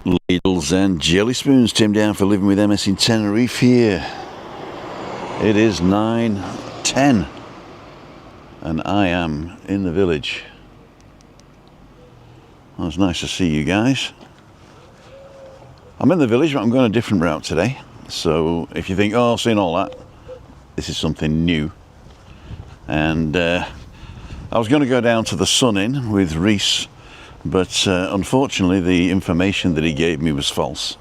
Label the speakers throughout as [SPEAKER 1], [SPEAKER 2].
[SPEAKER 1] Ladles and jelly spoons. Tim down for Living with MS in Tenerife here. It is 9:10 and I am in the village. Well, it's nice to see you guys. I'm in the village, but I'm going a different route today. So if you think, oh, I've seen all that, this is something new. And I was going to go down to the Sun Inn with Reese, but unfortunately the information that he gave me was false.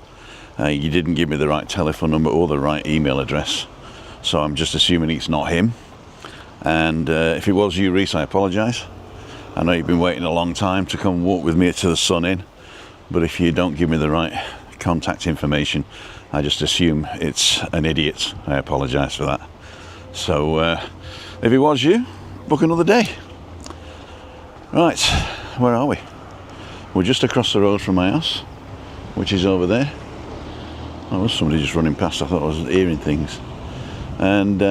[SPEAKER 1] He didn't give me the right telephone number or the right email address, so I'm just assuming it's not him. And if it was you, Reese, I apologise. I know you've been waiting a long time to come walk with me to the Sun Inn, but if you don't give me the right contact information, I just assume it's an idiot. I apologise for that. So if it was you, book another day. Right, where are we? We're just across the road from my house, which is over there. Oh, there was somebody just running past. I thought I was hearing things. And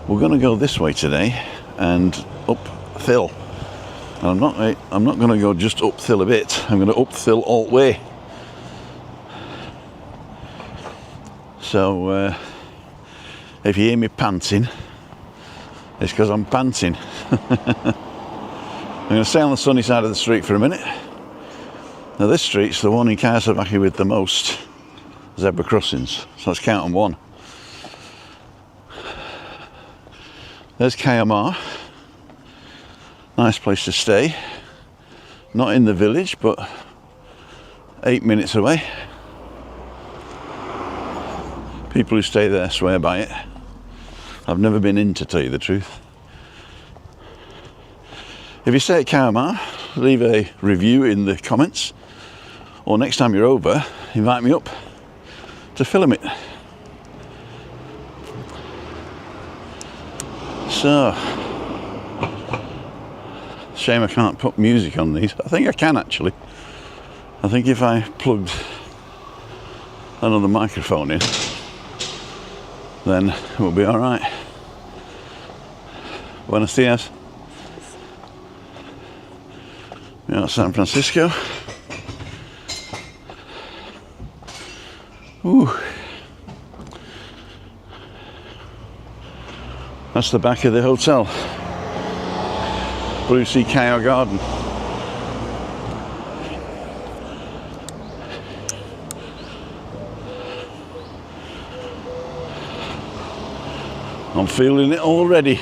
[SPEAKER 1] we're going to go this way today and uphill. And I'm not going to go just uphill a bit. I'm going to uphill all the way. So if you hear me panting, it's because I'm panting. I'm going to stay on the sunny side of the street for a minute. Now this street's the one in Kawasaki with the most zebra crossings, so let's count on one. There's Kayamar, nice place to stay. Not in the village, but 8 minutes away. People who stay there swear by it. I've never been in, to tell you the truth. If you stay at Kayamar, leave a review in the comments, or next time you're over, invite me up to film it. So, shame I can't put music on these. I think I can actually. I think if I plugged another microphone in, then we'll be alright. Buenos dias. Yeah, San Francisco. Ooh. That's the back of the hotel. Blue Sea Cow Garden. I'm feeling it already.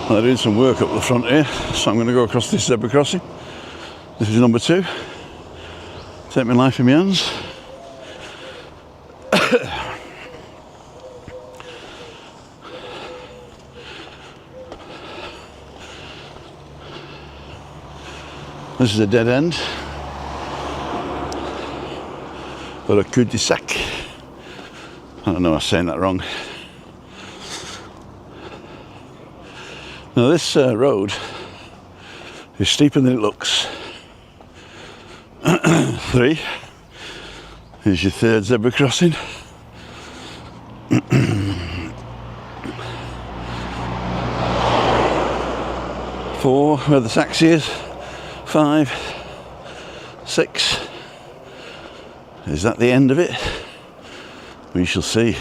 [SPEAKER 1] They're doing some work up the front here, so I'm going to go across this zebra crossing. This is number 2. Take my life in my hands. This is a dead end, or a cul-de-sac. I don't know, I'm saying that wrong. Now this road is steeper than it looks. 3. Here's your 3rd zebra crossing. 4, where the taxi is. 5, 6. Is that the end of it? We shall see.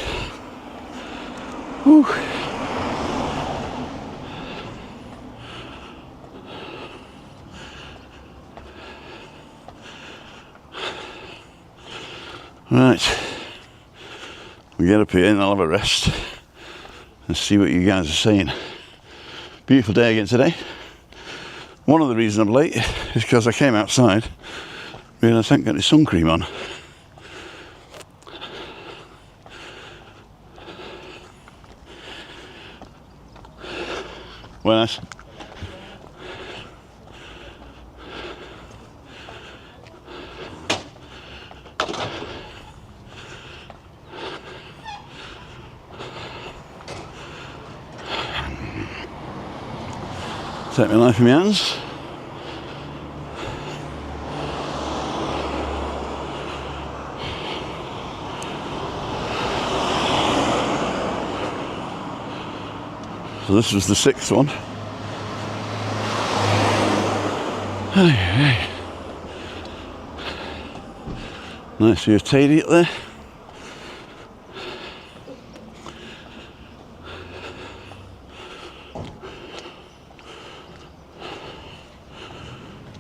[SPEAKER 1] Whew. Right, we get up here and I'll have a rest and see what you guys are saying. Beautiful day again today. One of the reasons I'm late is because I came outside and I hadn't got any sun cream on. Buenas. Take my life in my hands. So this was the 6th one. Hey, hey. Nice view of Tady up there.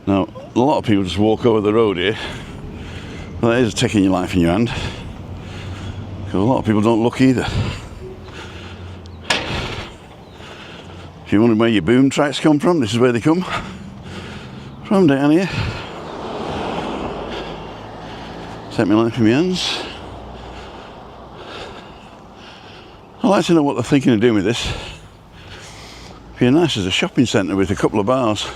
[SPEAKER 1] Now, a lot of people just walk over the road here. Well, that is taking your life in your hand. Because a lot of people don't look either. If you wonder where your boom tracks come from, this is where they come from, down here. Take my life in my hands. I'd like to know what they're thinking of doing with this. It'd be nice as a shopping centre with a couple of bars.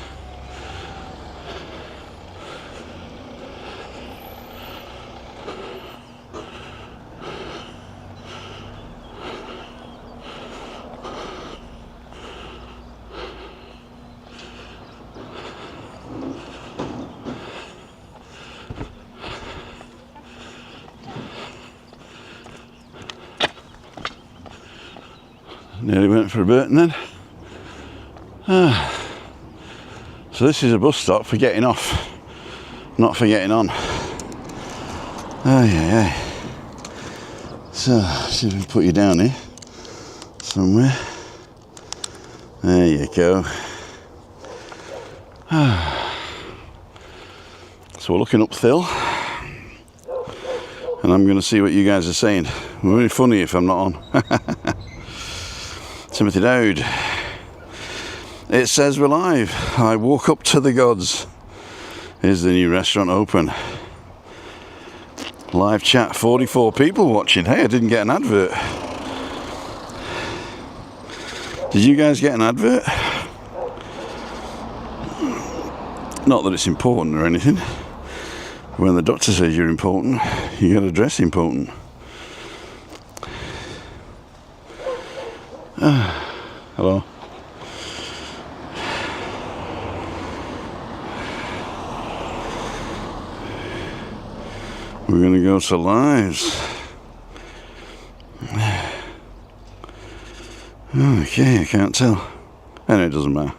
[SPEAKER 1] Nearly went for a Burton then. So this is a bus stop for getting off, not for getting on. Yeah. So, see if we can put you down here somewhere. There you go. So we're looking up Thill, and I'm going to see what you guys are saying. Really funny if I'm not on. Timothy Dowd. It says we're live. I woke up to the gods. Is the new restaurant open? Live chat, 44 people watching. Hey, I didn't get an advert. Did you guys get an advert? Not that it's important or anything. When the doctor says you're important, you got to dress important. Hello. We're going to go to lives. Okay, I can't tell. Anyway, it doesn't matter.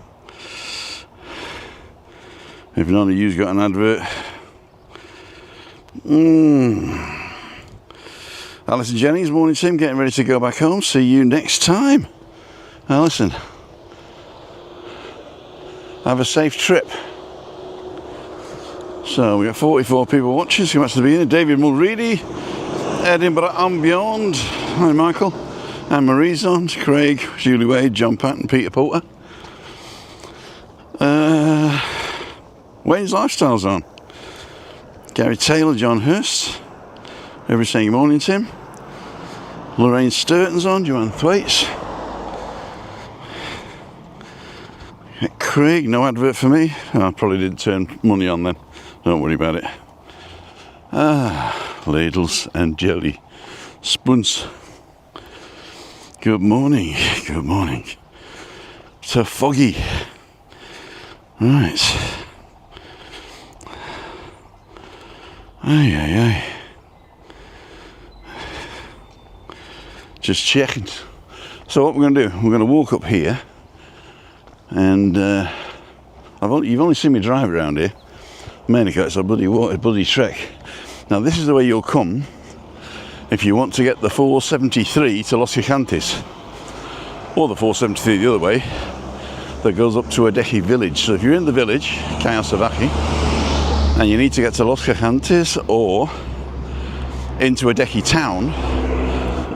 [SPEAKER 1] If none of you's got an advert. Alison Jennings, morning Tim, getting ready to go back home. See you next time. Alison, have a safe trip. So we got 44 people watching, so that's the beginning. David Mulready, Edinburgh and beyond. Hi Michael, Anne Marie's on, Craig, Julie Wade, John Patton, Peter Poulter. Wayne's Lifestyle's on. Gary Taylor, John Hurst. Everybody saying good morning Tim. Lorraine Sturton's on, Joanne Thwaites. Craig, no advert for me. Oh, I probably didn't turn money on then. Don't worry about it. Ladles and jelly spoons. Good morning. Good morning. So foggy. Right. Aye. Just checking. So what we're going to do, we're going to walk up here, and you've only seen me drive around here, mainly because it's a bloody trek. Now this is the way you'll come if you want to get the 473 to Los Gigantes, or the 473 the other way, that goes up to Adeje village. So if you're in the village, Cayo Savaki, and you need to get to Los Gigantes or into Adeje town,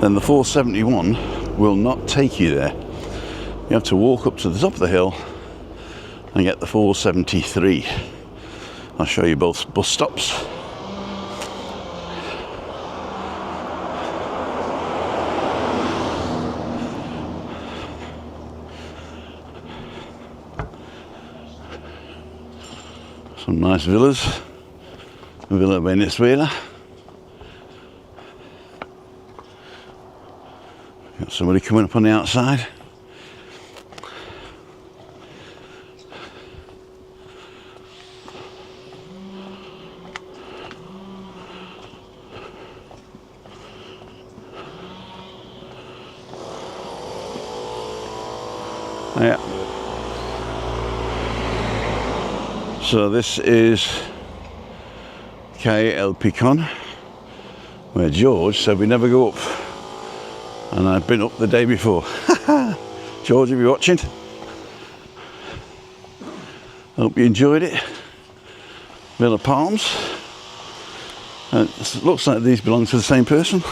[SPEAKER 1] then the 471 will not take you there. You have to walk up to the top of the hill and get the 473. I'll show you both bus stops. Some nice villas. Villa Venezuela. Got somebody coming up on the outside. Yeah. So this is Calle El Picon. where George said we never go up, and I'd been up the day before. George, if you're watching, hope you enjoyed it. Villa Palms. It looks like these belong to the same person.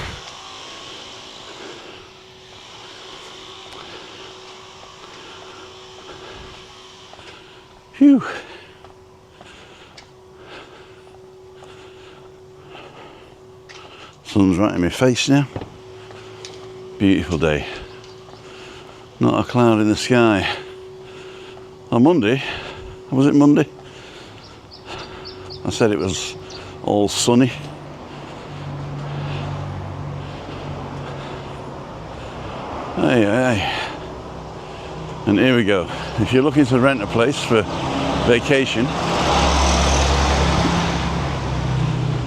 [SPEAKER 1] Phew. Sun's right in my face now. Beautiful day. Not a cloud in the sky. On Monday, was it Monday? I said it was all sunny. Hey. And here we go. If you're looking to rent a place for vacation,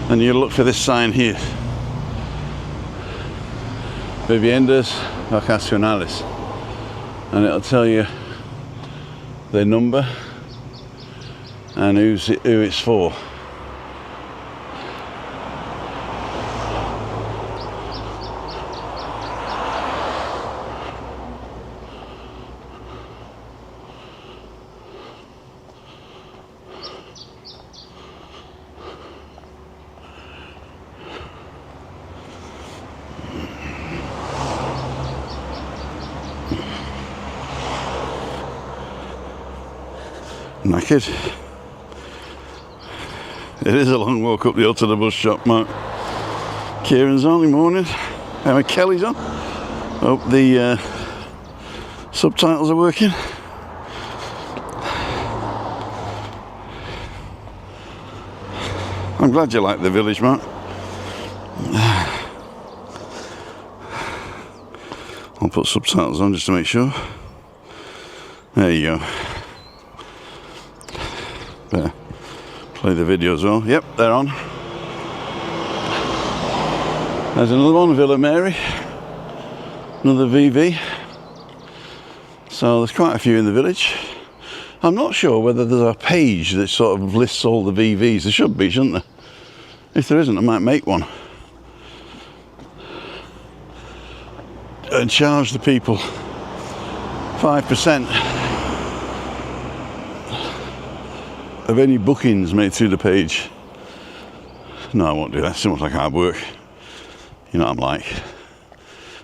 [SPEAKER 1] then you look for this sign here. Viviendas Vacacionales. And it'll tell you their number and who it's for. Knackered. It is a long walk up the hill to the bus shop, Mark. Kieran's on in the morning. Emma Kelly's on. Hope the subtitles are working. I'm glad you like the village, Mark. I'll put subtitles on just to make sure. There you go. Better play the video as well. Yep, they're on. There's another one, Villa Mary. Another VV. So there's quite a few in the village. I'm not sure whether there's a page that sort of lists all the VVs. There should be, shouldn't there? If there isn't, I might make one. And charge the people 5% of any bookings made through the page. No, I won't do that. So much like hard work. You know what I'm like.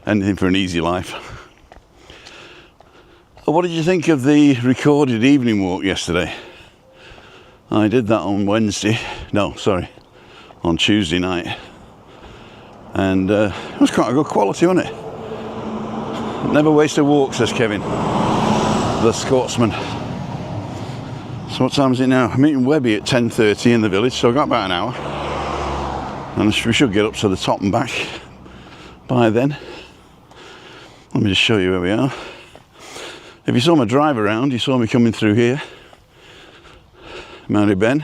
[SPEAKER 1] Anything for an easy life. What did you think of the recorded evening walk yesterday? I did that on Wednesday. No, sorry. On Tuesday night. And it was quite a good quality, wasn't it? Never waste a walk, says Kevin, the Scotsman. So what time is it now? I'm meeting Webby at 10:30 in the village, so I've got about an hour. And we should get up to the top and back by then. Let me just show you where we are. If you saw my drive around, you saw me coming through here. Mary Ben.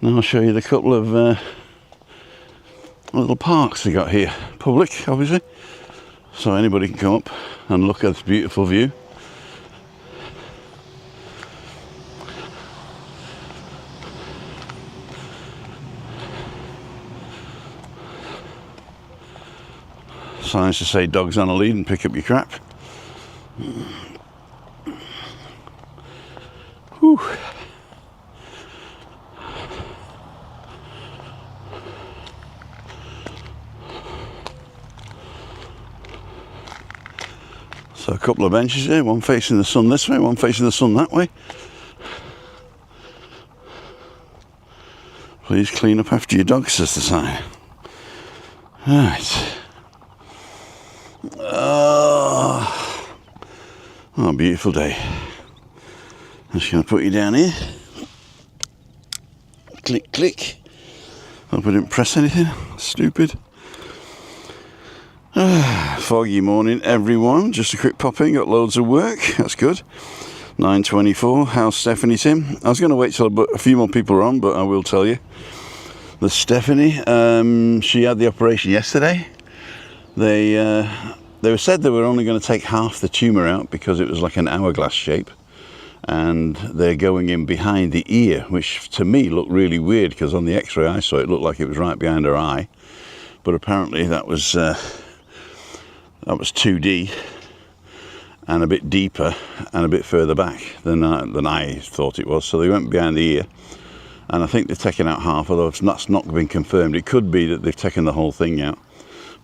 [SPEAKER 1] Now I'll show you the couple of little parks they got here. Public, obviously. So anybody can come up and look at this beautiful view. Signs to say dogs on a lead and pick up your crap. Whew. So a couple of benches here, one facing the sun this way, one facing the sun that way. Please clean up after your dog, says the sign. Right. Oh, beautiful day. I'm just going to put you down here. Click, click. Hope I didn't press anything. Stupid. Foggy morning, everyone. Just a quick pop in. Got loads of work. That's good. 9:24. How's Stephanie, Tim? I was going to wait till a few more people are on, but I will tell you. The Stephanie, she had the operation yesterday. They said they were only going to take half the tumour out because it was like an hourglass shape, and they're going in behind the ear, which to me looked really weird because on the x-ray I saw it looked like it was right behind her eye, but apparently that was 2D and a bit deeper and a bit further back than I thought it was. So they went behind the ear, and I think they've taken out half, although that's not been confirmed. It could be that they've taken the whole thing out,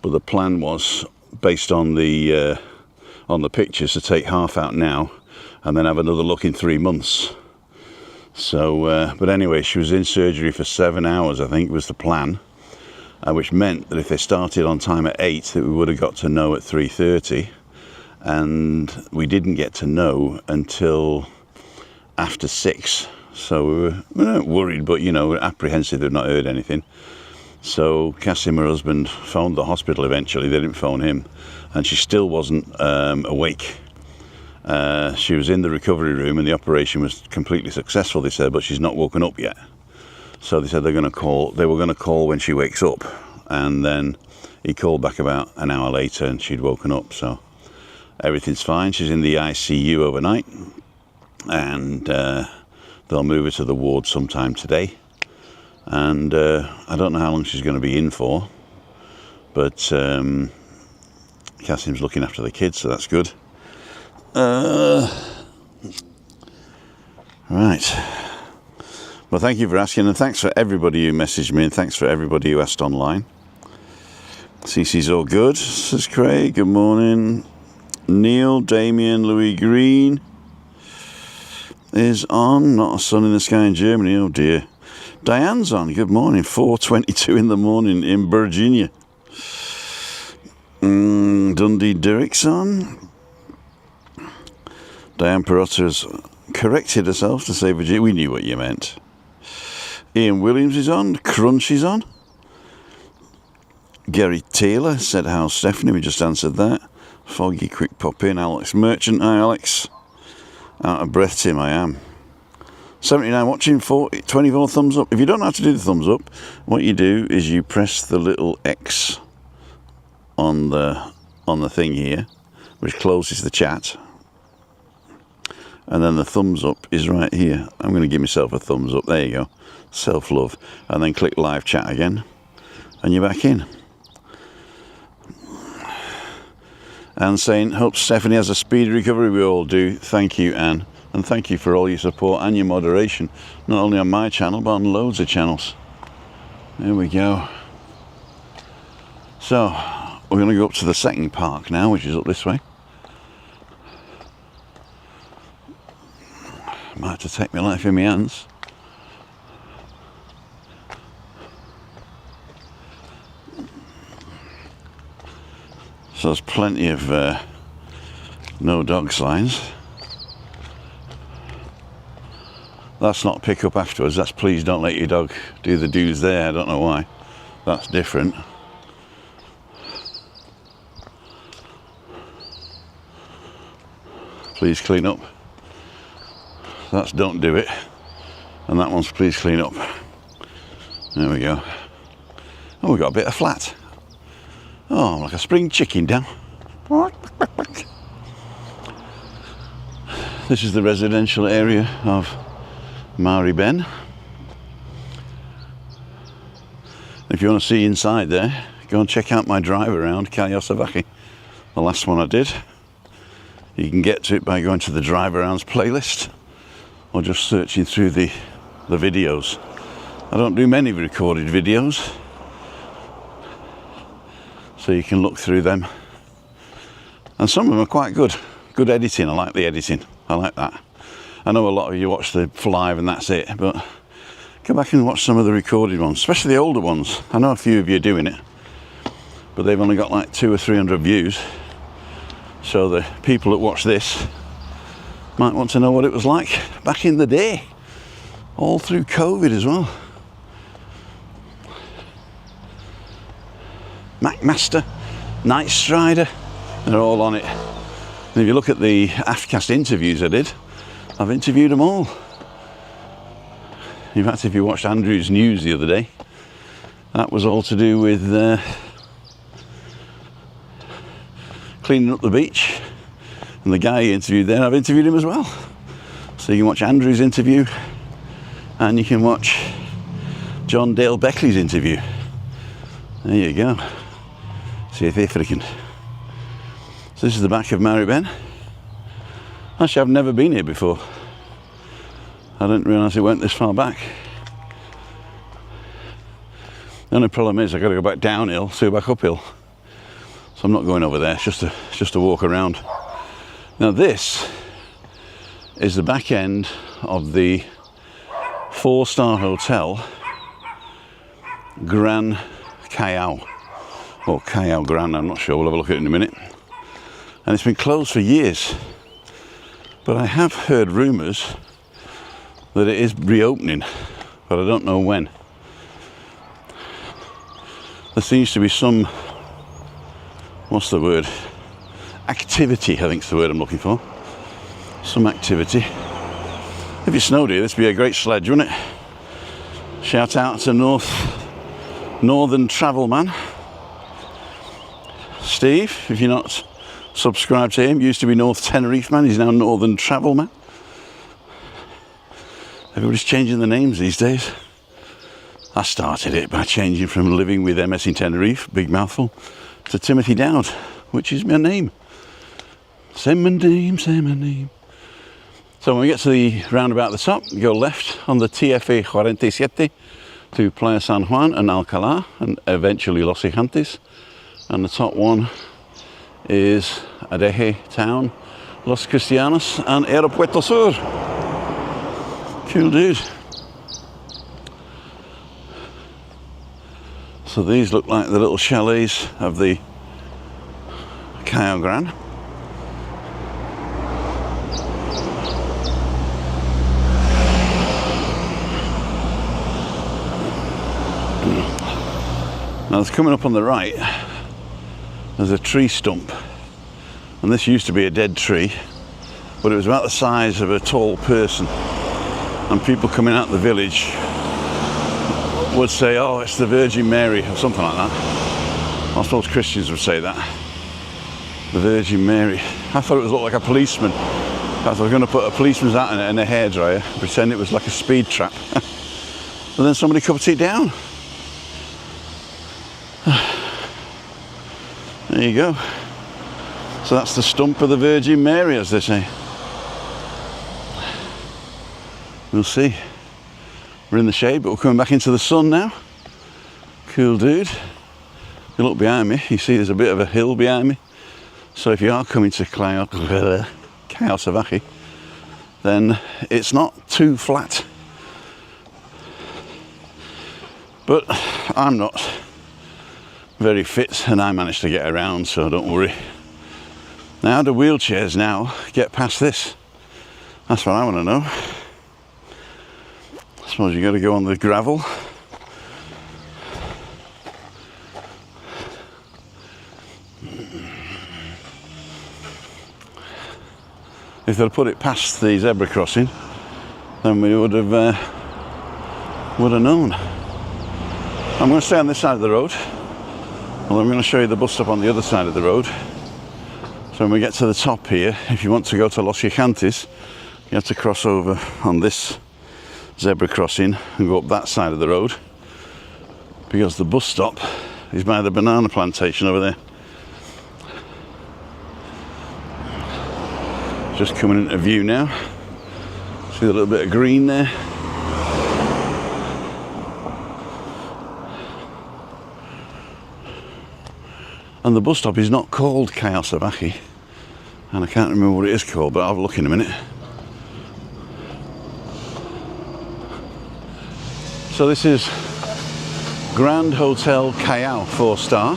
[SPEAKER 1] but the plan was, based on the pictures, to take half out now and then have another look in 3 months. So but anyway, she was in surgery for 7 hours, I think was the plan, which meant that if they started on time at 8, that we would have got to know at 3:30, and we didn't get to know until after 6. So we weren't worried, but you know, we're apprehensive they've not heard anything. So Cassim, her husband, phoned the hospital eventually. They didn't phone him, and she still wasn't awake. She was in the recovery room and the operation was completely successful, they said, but she's not woken up yet. So they said they were going to call when she wakes up, and then he called back about an hour later and she'd woken up. So everything's fine. She's in the ICU overnight, and they'll move her to the ward sometime today. And I don't know how long she's going to be in for, but Cassim's looking after the kids, so that's good. Right. Well, thank you for asking, and thanks for everybody who messaged me, and thanks for everybody who asked online. Cece's all good, says Craig. Good morning. Neil, Damien, Louis Green is on. Not a sun in the sky in Germany. Oh dear. Diane's on. Good morning. 4:22 in the morning in Virginia. Dundee Derrick's on. Diane Perotta's corrected herself to say Virginia. We knew what you meant. Ian Williams is on. Crunch is on. Gary Taylor said, how's Stephanie? We just answered that. Foggy, quick pop in. Alex Merchant. Hi, Alex. Out of breath, Tim, I am. 79 watching, 24 thumbs up. If you don't know how to do the thumbs up, what you do is you press the little X on the thing here, which closes the chat. And then the thumbs up is right here. I'm going to give myself a thumbs up. There you go. Self-love. And then click live chat again. And you're back in. Anne saying, hope Stephanie has a speedy recovery. We all do. Thank you, Anne. And thank you for all your support and your moderation. Not only on my channel, but on loads of channels. There we go. So, we're going to go up to the second park now, which is up this way. Might have to take my life in my hands. So there's plenty of no dog signs. That's not pick up afterwards, that's please don't let your dog do the do's there. I don't know why. That's different. Please clean up. That's don't do it. And that one's please clean up. There we go. Oh, we've got a bit of flat. Oh, like a spring chicken down. This is the residential area of Mari Ben. If you want to see inside there, go and check out my drive around Kayosavaki, the last one I did. You can get to it by going to the drive arounds playlist or just searching through the videos. I don't do many recorded videos, so you can look through them, and some of them are quite good editing. I like the editing, I like that. I know a lot of you watch the live and that's it, but go back and watch some of the recorded ones, especially the older ones. I know a few of you are doing it, but they've only got like 200 or 300 views, so the people that watch this might want to know what it was like back in the day, all through COVID as well. Macmaster, Night Strider, they're all on it. And if you look at the Aftcast interviews I did, I've interviewed them all. In fact, if you watched Andrew's news the other day, that was all to do with cleaning up the beach. And the guy he interviewed there, I've interviewed him as well. So you can watch Andrew's interview and you can watch John Dale Beckley's interview. There you go. See if they're freaking. So this is the back of Maribén. Actually, I've never been here before. I didn't realise it went this far back. The only problem is I've got to go back downhill to go back uphill. So I'm not going over there, it's just a walk around. Now this is the back end of the 4-star hotel Gran Callao, or Callao Gran, I'm not sure, we'll have a look at it in a minute. And it's been closed for years, but I have heard rumours that it is reopening, but I don't know when. There seems to be some, what's the word, activity, I think is the word I'm looking for. Some activity. If it snowed here, this would be a great sledge, wouldn't it? Shout out to Northern Travel Man Steve, if you're not subscribed to him. Used to be North Tenerife Man, he's now Northern Travel Man. Everybody's changing the names these days. I started it by changing from living with MS in Tenerife, big mouthful, to Timothy Dowd, which is my name. Say my name, say my name. So when we get to the roundabout at the top, you go left on the TFA 47 to Playa San Juan and Alcalá, and eventually Los Gigantes. And the top one is Adeje Town, Los Cristianos and Aeropuerto Sur. Cool dude. So these look like the little chalets of the Callao Gran. Now it's coming up on the right, there's a tree stump, and this used to be a dead tree, but it was about the size of a tall person, and people coming out of the village would say, oh, it's the Virgin Mary, or something like that. I suppose Christians would say that. The Virgin Mary. I thought it looked like a policeman. I was going to put a policeman's hat in it and a hairdryer, pretend it was like a speed trap. And then somebody cut it down. There you go. So that's the stump of the Virgin Mary, as they say. We'll see. We're in the shade, but we're coming back into the sun now. Cool dude. You look behind me, you see there's a bit of a hill behind me. So if you are coming to Callao Salvaje, then it's not too flat. But I'm not very fit and I managed to get around, so don't worry. Now, how do wheelchairs now get past this? That's what I want to know. I suppose you got to go on the gravel. If they'd put it past the zebra crossing, then we would have known. I'm going to stay on this side of the road. Well, I'm going to show you the bus stop on the other side of the road. So when we get to the top here, if you want to go to Los Gigantes, you have to cross over on this zebra crossing and go up that side of the road, because the bus stop is by the banana plantation over there. Just coming into view now. See a little bit of green there. And the bus stop is not called Callao Salvaje, and I can't remember what it is called, but I'll have a look in a minute. So this is Grand Hotel Callao 4-star.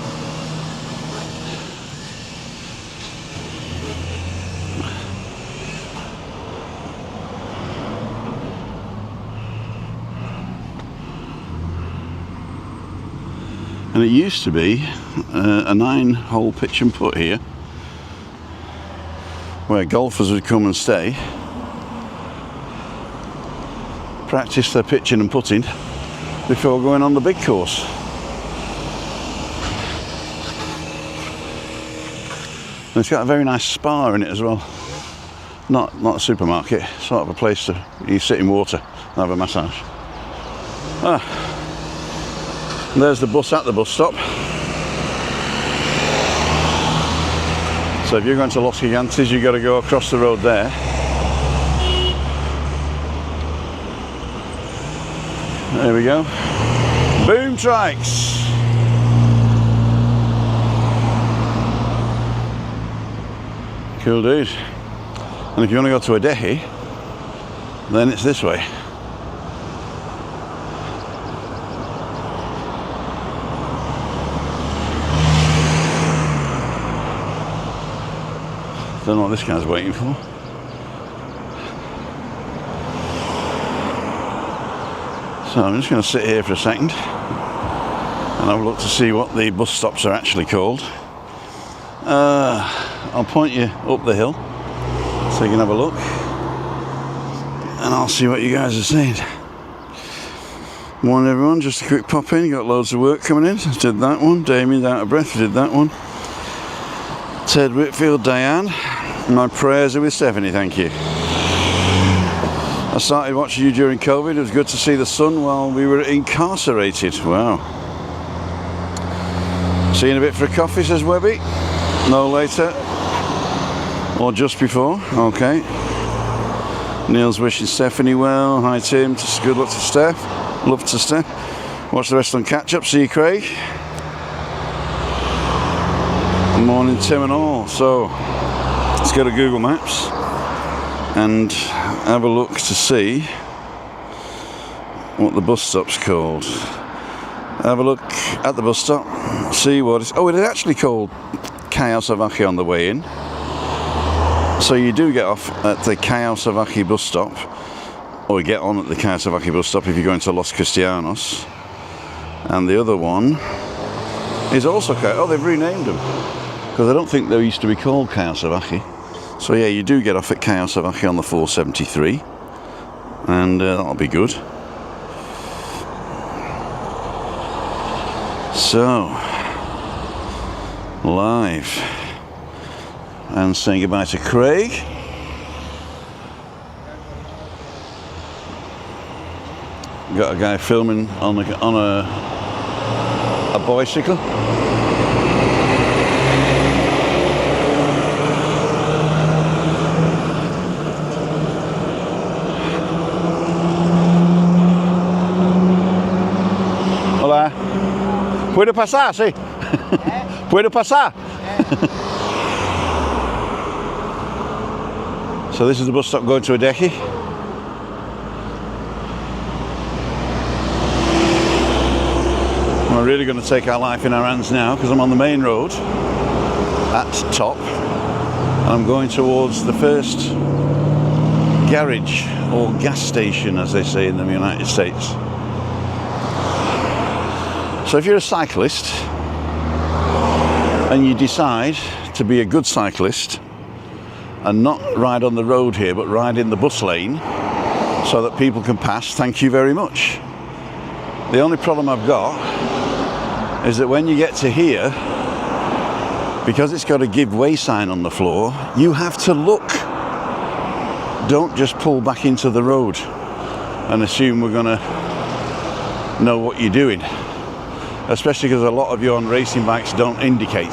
[SPEAKER 1] And it used to be a 9-hole pitch and putt here, where golfers would come and stay, practice their pitching and putting before going on the big course. And it's got a very nice spa in it as well. Not a supermarket, sort of a place to you sit in water and have a massage. There's the bus at the bus stop. So if you're going to Los Gigantes, you've got to go across the road there. There we go. Boom trikes. Cool dude. And if you want to go to Adeje, then it's this way. Don't know what this guy's waiting for. So I'm just going to sit here for a second and have a look to see what the bus stops are actually called. I'll point you up the hill so you can have a look, and I'll see what you guys are saying. Morning everyone, just a quick pop in, got loads of work coming in. Did that one. Damien's out of breath, did that one. Ted Whitfield, Diane. My prayers are with Stephanie, thank you. I started watching you during COVID. It was good to see the sun while we were incarcerated. Wow. See you in a bit for a coffee, says Webby. No later. Or just before. Okay. Neil's wishing Stephanie well. Hi Tim. Good luck to Steph. Love to Steph. Watch the rest on catch up. See you, Craig. Good morning, Tim and all. So let's go to Google Maps and have a look to see what the bus stop's called. Have a look at the bus stop, see what it's... Oh, it is actually called Caio Savvaje on the way in. So you do get off at the Caio Savvaje bus stop, or get on at the Caio Savvaje bus stop if you're going to Los Cristianos. And the other one is also Caio... Oh, they've renamed them, because I don't think they used to be called Caio Savvaje. So yeah, you do get off at Caio Savvaje on the 473, and that'll be good. So, live, and saying goodbye to Craig. Got a guy filming on a bicycle. ¿Puedo pasar? Sí. ¿Puedo pasar? So this is the bus stop going to Adeje. We're really going to take our life in our hands now, because I'm on the main road at top. And I'm going towards the first garage, or gas station as they say in the United States. So if you're a cyclist and you decide to be a good cyclist and not ride on the road here but ride in the bus lane so that people can pass, thank you very much. The only problem I've got is that when you get to here, because it's got a give way sign on the floor, you have to look. Don't just pull back into the road and assume we're going to know what you're doing. Especially because a lot of you on racing bikes don't indicate.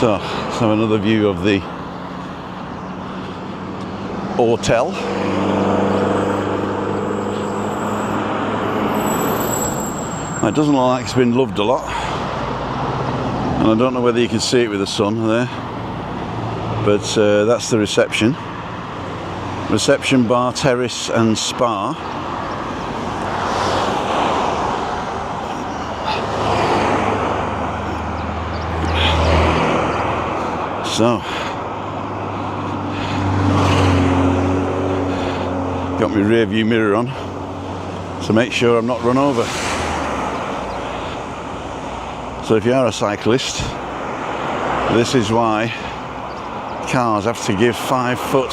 [SPEAKER 1] So, let's have another view of the hotel. It doesn't look like it's been loved a lot, and I don't know whether you can see it with the sun there, but that's the reception. Reception, bar, terrace and spa. So, got my rear view mirror on to make sure I'm not run over. So if you are a cyclist, this is why cars have to give 5 foot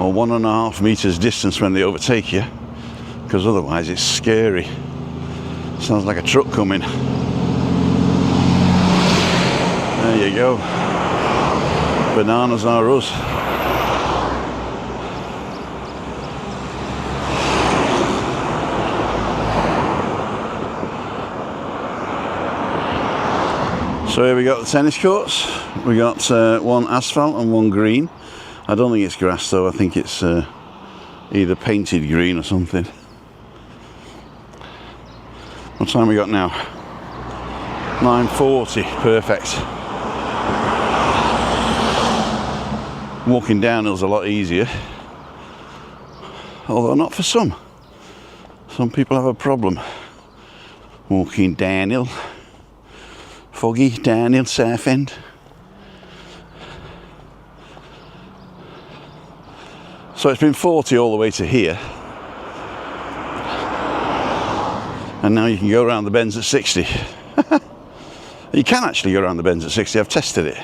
[SPEAKER 1] or 1.5 meters distance when they overtake you, because otherwise it's scary. Sounds like a truck coming. There you go. Bananas are us. So here we got the tennis courts. We got one asphalt and one green. I don't think it's grass though, I think it's either painted green or something. What time we got now? 9:40, perfect. Walking downhill's a lot easier. Although not for some. Some people have a problem walking downhill. Foggy, downhill, south end. So it's been 40 all the way to here. And now you can go around the bends at 60. You can actually go around the bends at 60, I've tested it.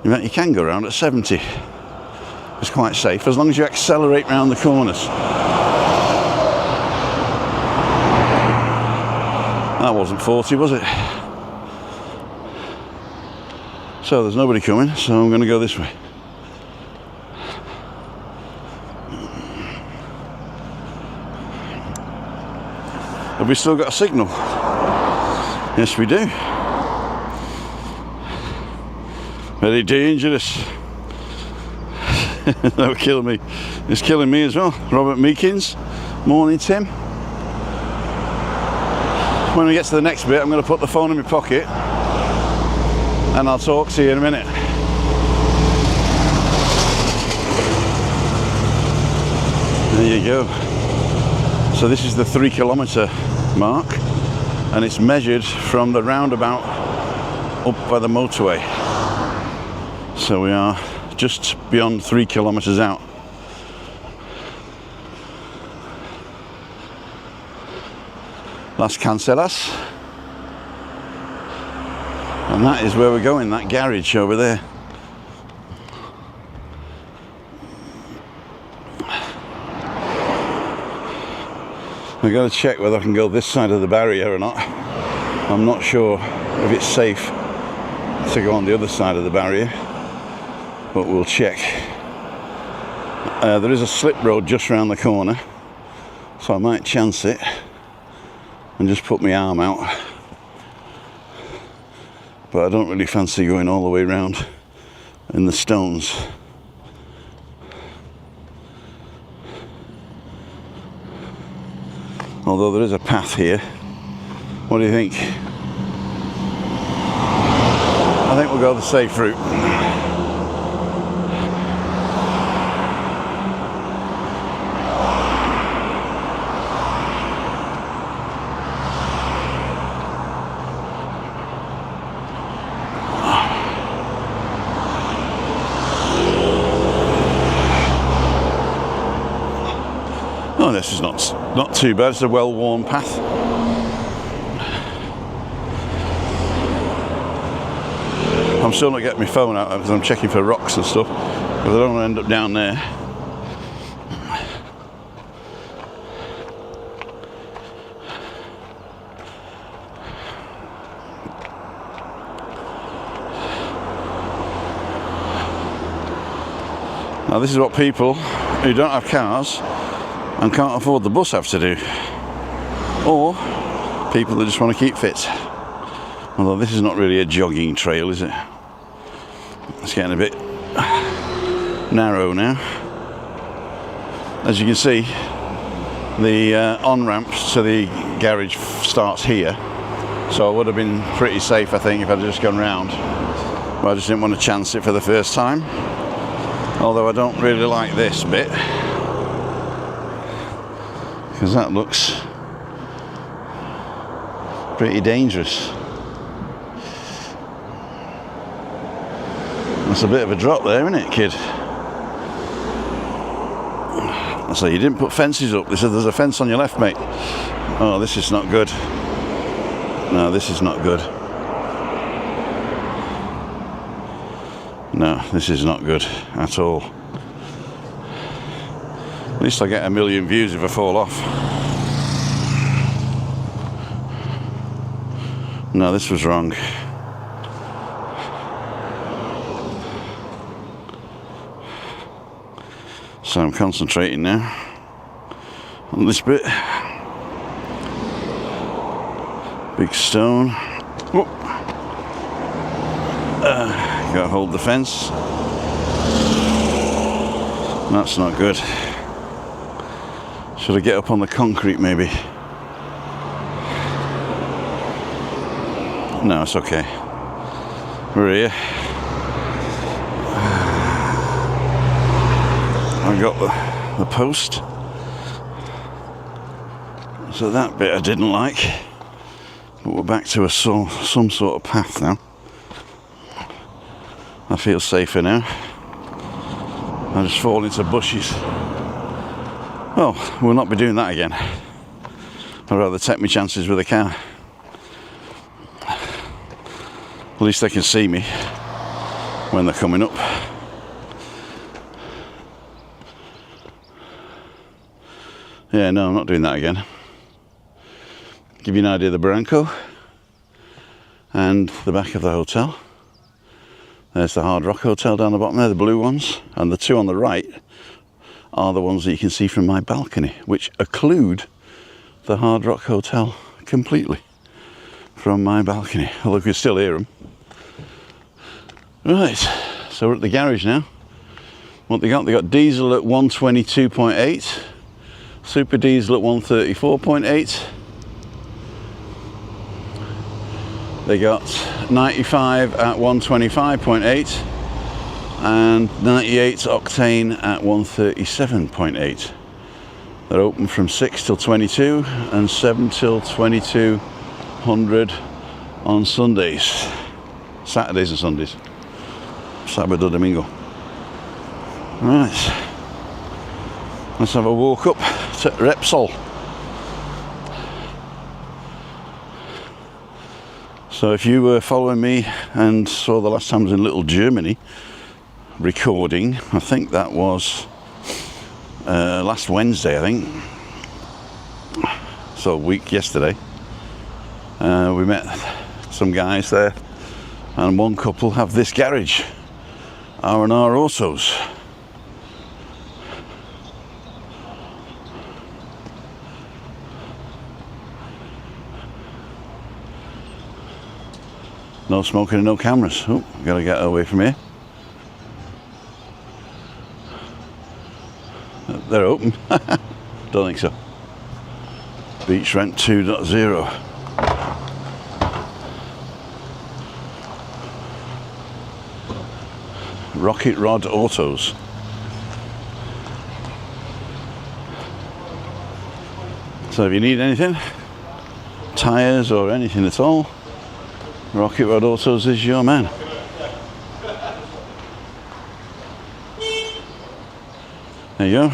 [SPEAKER 1] In fact, you can go around at 70. It's quite safe, as long as you accelerate round the corners. That wasn't 40, was it? So there's nobody coming, so I'm going to go this way. Have we still got a signal? Yes, we do. Very dangerous. That'll kill me. It's killing me as well. Robert Meekins. Morning, Tim. When we get to the next bit, I'm going to put the phone in my pocket and I'll talk to you in a minute. There you go. So this is the 3 kilometre mark and it's measured from the roundabout up by the motorway. So we are just beyond 3 kilometres out. Las Cancelas. And that is where we're going, that garage over there. I've got to check whether I can go this side of the barrier or not. I'm not sure if it's safe to go on the other side of the barrier, but we'll check. There is a slip road just round the corner, so I might chance it and just put my arm out. But I don't really fancy going all the way round in the stones. Although there is a path here. What do you think? I think we'll go the safe route. Oh, this is not too bad. It's a well-worn path. I'm still not getting my phone out because I'm checking for rocks and stuff, because I don't want to end up down there. Now this is what people who don't have cars and can't afford the bus have to do, or people that just want to keep fit. Although this is not really a jogging trail, is it? It's getting a bit narrow now. As you can see, the on-ramp to the garage starts here, so I would have been pretty safe, I think, if I'd just gone round, but I just didn't want to chance it for the first time. Although I don't really like this bit, because that looks pretty dangerous. That's a bit of a drop there, isn't it, kid? So you didn't put fences up. They said there's a fence on your left, mate. Oh, this is not good. No, this is not good. No, this is not good at all. At least I get a million views if I fall off. No, this was wrong. So I'm concentrating now on this bit. Big stone. Gotta hold the fence. That's not good. Should I get up on the concrete maybe? No, it's okay. We're here. I got the post. So that bit I didn't like. But we're back to some sort of path now. I feel safer now. I just fall into bushes. Well, we'll not be doing that again. I'd rather take my chances with a car. At least they can see me when they're coming up. Yeah, no, I'm not doing that again. Give you an idea of the Branco and the back of the hotel. There's the Hard Rock Hotel down the bottom there, the blue ones, and the two on the right are the ones that you can see from my balcony, which occlude the Hard Rock Hotel completely from my balcony, although you can still hear them. Right, so we're at the garage now. What they got? They got diesel at 122.8, super diesel at 134.8. They got 95 at 125.8 and 98 octane at 137.8. They're open from 6 till 22 and 7 till 2200 on Sundays, Saturdays and Sundays, Sábado Domingo. Right, let's have a walk up to Repsol. So if you were following me and saw the last time I was in Little Germany recording, I think that was last Wednesday, I think. So a week yesterday. We met some guys there, and one couple have this garage, R&R Autos. No smoking and no cameras. Oh, gotta get away from here. They're open. Don't think so. Beach Rent 2.0. Rocket Rod Autos. So if you need anything, tyres or anything at all, Rocket Rod Autos is your man. There you go.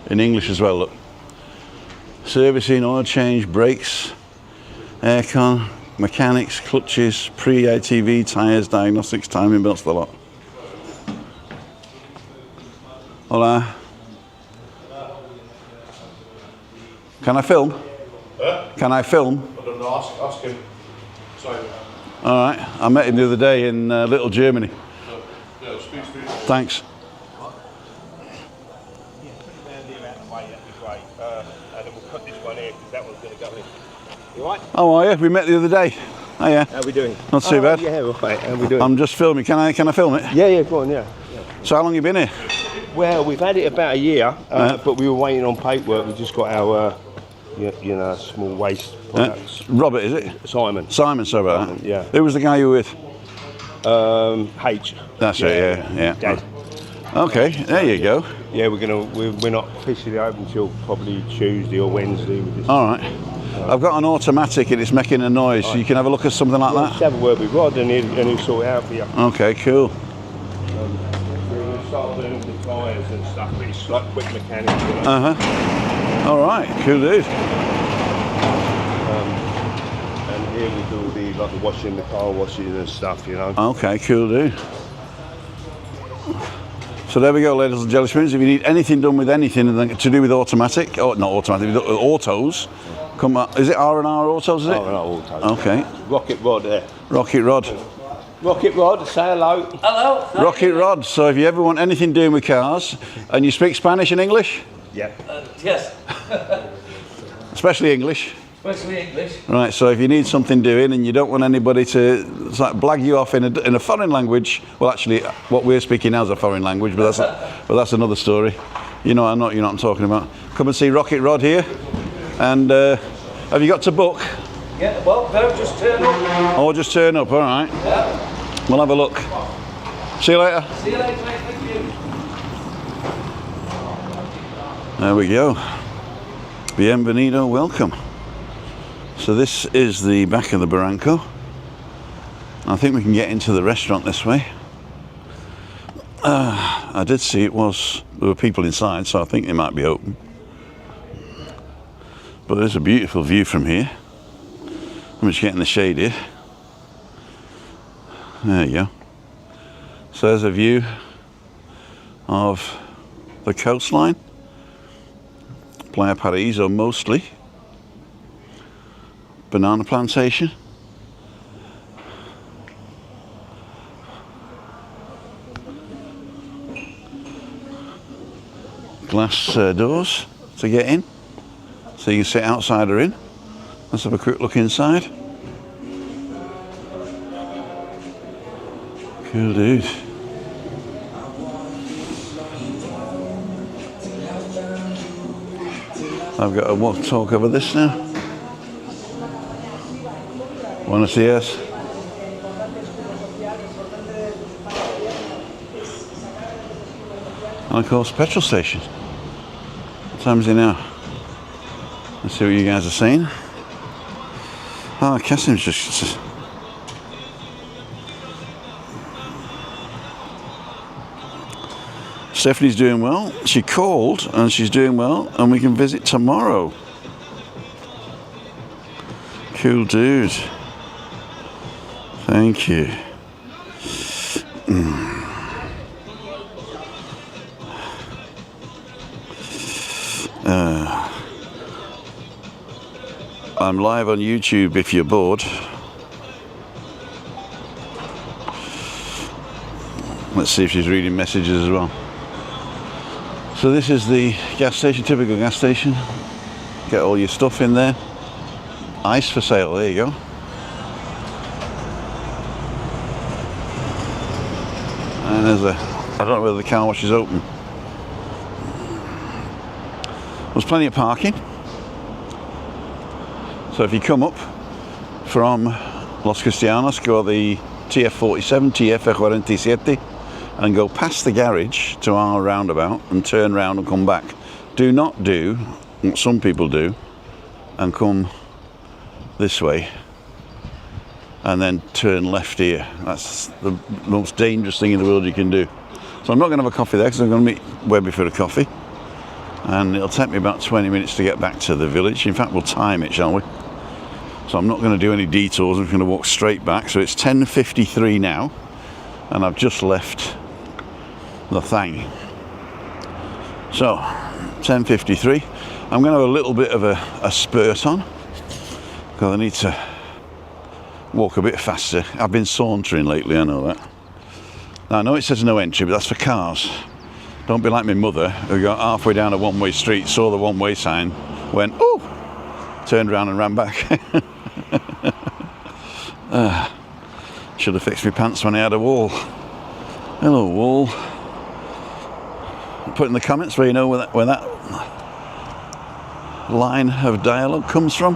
[SPEAKER 1] In English as well, look. Servicing, oil change, brakes, aircon, mechanics, clutches, pre-ATV, tyres, diagnostics, timing belts, the lot. Hola. Can I film? Can I film?
[SPEAKER 2] I don't know, ask him. Sorry.
[SPEAKER 1] Alright, I met him the other day in Little Germany.
[SPEAKER 2] Yeah, speak.
[SPEAKER 1] Thanks.
[SPEAKER 3] Yeah, put it down there out of the way, that'd be great. And then we'll put this one here, because that one's going to go in. You alright?
[SPEAKER 1] How are you? We met the other day. Oh yeah.
[SPEAKER 3] How we doing?
[SPEAKER 1] Not too bad.
[SPEAKER 3] Yeah, right. How we doing?
[SPEAKER 1] I'm just filming. Can I film it?
[SPEAKER 3] Yeah, go on, yeah.
[SPEAKER 1] So how long you been here?
[SPEAKER 3] Well, we've had it about a year, but we were waiting on paperwork. We just got our, you know, small waste products.
[SPEAKER 1] Robert, is it?
[SPEAKER 3] Simon,
[SPEAKER 1] Simon, sorry about that.
[SPEAKER 3] yeah.
[SPEAKER 1] Who was the guy you were with?
[SPEAKER 3] H.
[SPEAKER 1] That's it, yeah.
[SPEAKER 3] Dad.
[SPEAKER 1] Okay, there you go.
[SPEAKER 3] Yeah, we're not officially open until probably Tuesday or Wednesday.
[SPEAKER 1] All right. I've got an automatic and it's making a noise, so you can have a look at something like
[SPEAKER 3] Just
[SPEAKER 1] that.
[SPEAKER 3] have a word with Rod and he'll sort it out for you.
[SPEAKER 1] Okay, cool.
[SPEAKER 3] We'll start doing the tyres and stuff, but it's like quick mechanics, you know.
[SPEAKER 1] All right, cool dude.
[SPEAKER 3] And here we do the washing, the car washing and stuff, you know.
[SPEAKER 1] Okay, cool dude. So there we go, ladies and jelly spoons. If you need anything done with anything to do with automatic, or not automatic, with autos, come up. Is it R&R Autos, is it?
[SPEAKER 3] R&R Autos.
[SPEAKER 1] Okay.
[SPEAKER 3] Rocket Rod there.
[SPEAKER 1] Rocket Rod.
[SPEAKER 3] Rocket Rod, say hello.
[SPEAKER 4] Hello.
[SPEAKER 1] Rocket Rod. So if you ever want anything doing with cars, and you speak Spanish and English,
[SPEAKER 3] Yeah.
[SPEAKER 4] Yes,
[SPEAKER 1] especially English.
[SPEAKER 4] especially English.
[SPEAKER 1] Right, so if you need something doing and you don't want anybody to like blag you off in a foreign language, well, actually, what we're speaking now is a foreign language, but that's another story. You know what I'm talking about. Come and see Rocket Rod here. And have you got to book?
[SPEAKER 4] Yeah, well, no, just turn up.
[SPEAKER 1] Or just turn up, all right.
[SPEAKER 4] Yeah.
[SPEAKER 1] We'll have a look. See you later.
[SPEAKER 4] See you later, mate. Thank you.
[SPEAKER 1] There we go. Bienvenido, welcome. So this is the back of the Barranco. I think we can get into the restaurant this way. I did see there were people inside, so I think they might be open. But there's a beautiful view from here. I'm just getting the shade here. There you go. So there's a view of the coastline. Playa Paraíso mostly. Banana plantation. Glass doors to get in, so you can sit outside or in. Let's have a quick look inside. Cool dude. I've got to talk over this now. Buenos dias. And of course, petrol station. What time is it now? Let's see what you guys are saying. Oh, Cassim's just... Stephanie's doing well. She called and she's doing well, and we can visit tomorrow. Cool dude. Thank you. I'm live on YouTube if you're bored. Let's see if she's reading messages as well. So this is the gas station, typical gas station. Get all your stuff in there. Ice for sale, there you go. And there's I don't know whether the car wash is open. There's plenty of parking. So if you come up from Los Cristianos, go the TF47, TF47, and go past the garage to our roundabout and turn round and come back. Do not do what some people do and come this way and then turn left here. That's the most dangerous thing in the world you can do. So I'm not going to have a coffee there because I'm going to meet Webby for a coffee, and it'll take me about 20 minutes to get back to the village. In fact, we'll time it, shall we? So I'm not going to do any detours. I'm going to walk straight back. So it's 10:53 now, and I've just left the thing. So 10:53. I'm going to have a little bit of a spurt on because I need to walk a bit faster. I've been sauntering lately, I know that. Now, I know it says no entry, but that's for cars. Don't be like my mother, who got halfway down a one-way street, saw the one-way sign, went, "Ooh!" turned around and ran back. Should have fixed my pants when I had a wall. Hello, wall. Put in the comments where you know where that line of dialogue comes from.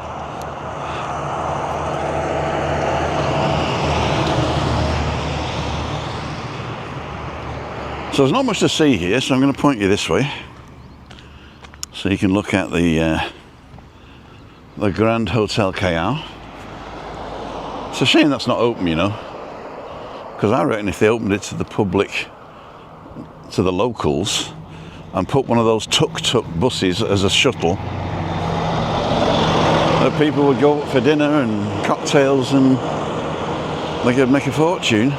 [SPEAKER 1] So there's not much to see here, so I'm going to point you this way so you can look at the Grand Hotel Callao. It's a shame that's not open, you know, because I reckon if they opened it to the public, to the locals, and put one of those tuk-tuk buses as a shuttle, that people would go out for dinner and cocktails and they could make a fortune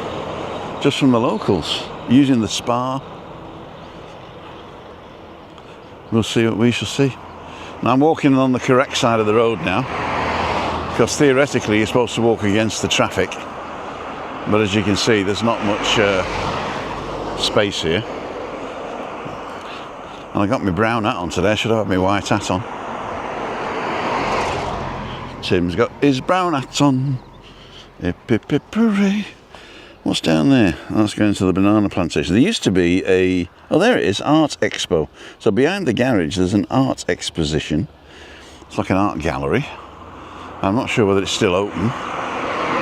[SPEAKER 1] just from the locals, using the spa. We'll see what we shall see. Now I'm walking on the correct side of the road now, because theoretically you're supposed to walk against the traffic. but as you can see, there's not much space here. And I got my brown hat on today. I should have had my white hat on. Tim's got his brown hat on. Hip hip hip hooray. What's down there? That's going to the banana plantation. There used to be a, oh there it is, art expo. So behind the garage there's an art exposition. It's like an art gallery. I'm not sure whether it's still open.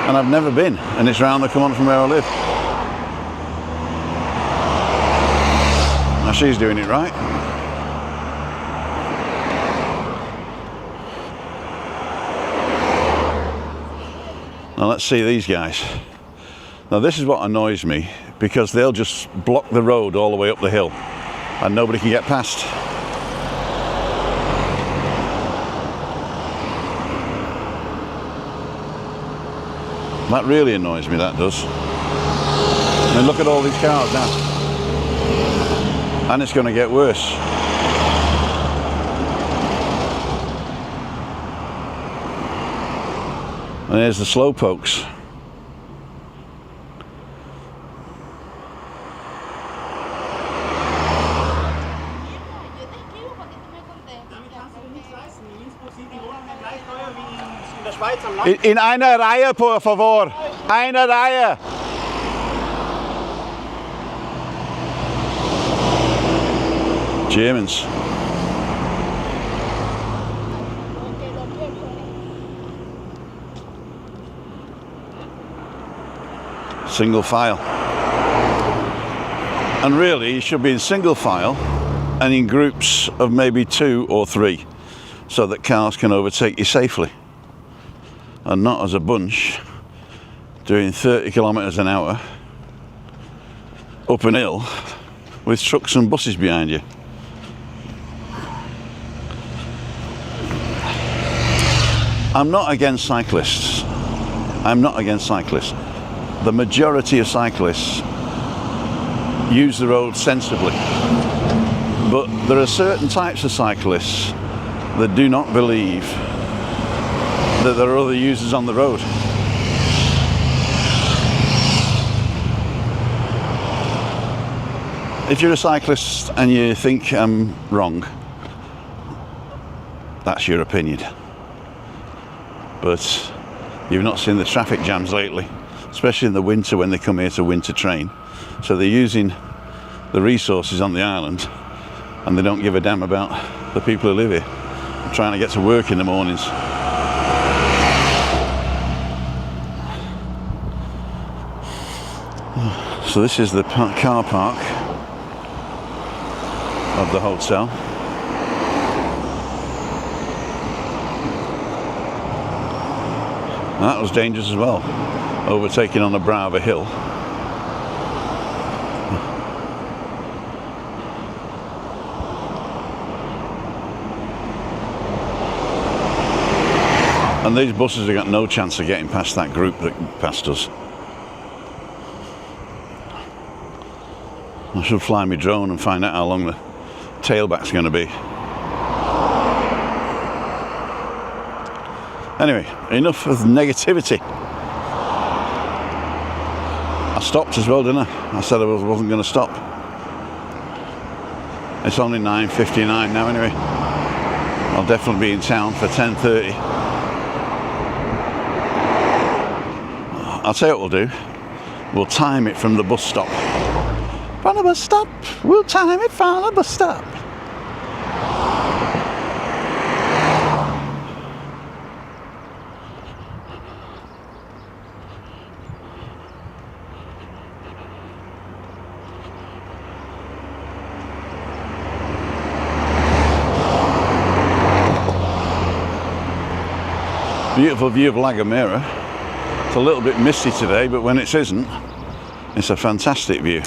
[SPEAKER 1] And I've never been, and it's round the corner from where I live. Now she's doing it right. Now let's see these guys. Now this is what annoys me, because they'll just block the road all the way up the hill and nobody can get past. That really annoys me, that does. I mean, look at all these cars now. And it's going to get worse. And there's the slow pokes. In einer Reihe, por favor. Eine Reihe. Germans. Single file. And really, you should be in single file and in groups of maybe 2 or 3 so that cars can overtake you safely. And not as a bunch doing 30 kilometers an hour up an hill with trucks and buses behind you. I'm not against cyclists. I'm not against cyclists. The majority of cyclists use the road sensibly. But there are certain types of cyclists that do not believe that there are other users on the road. If you're a cyclist and you think I'm wrong, that's your opinion. But you've not seen the traffic jams lately, especially in the winter when they come here to winter train. So they're using the resources on the island and they don't give a damn about the people who live here, trying to get to work in the mornings. So this is the car park of the hotel. And that was dangerous as well, overtaking on the brow of a hill. And these buses have got no chance of getting past that group that passed us. I should fly my drone and find out how long the tailback's going to be. Anyway, enough of negativity. I stopped as well, didn't I? I said I wasn't going to stop. It's only 9:59 now anyway. I'll definitely be in town for 10:30. I'll tell you what we'll do. We'll time it from the bus stop. From the bus stop, we'll time it from the bus stop. Beautiful view of La Gomera. It's a little bit misty today, but when it isn't, it's a fantastic view.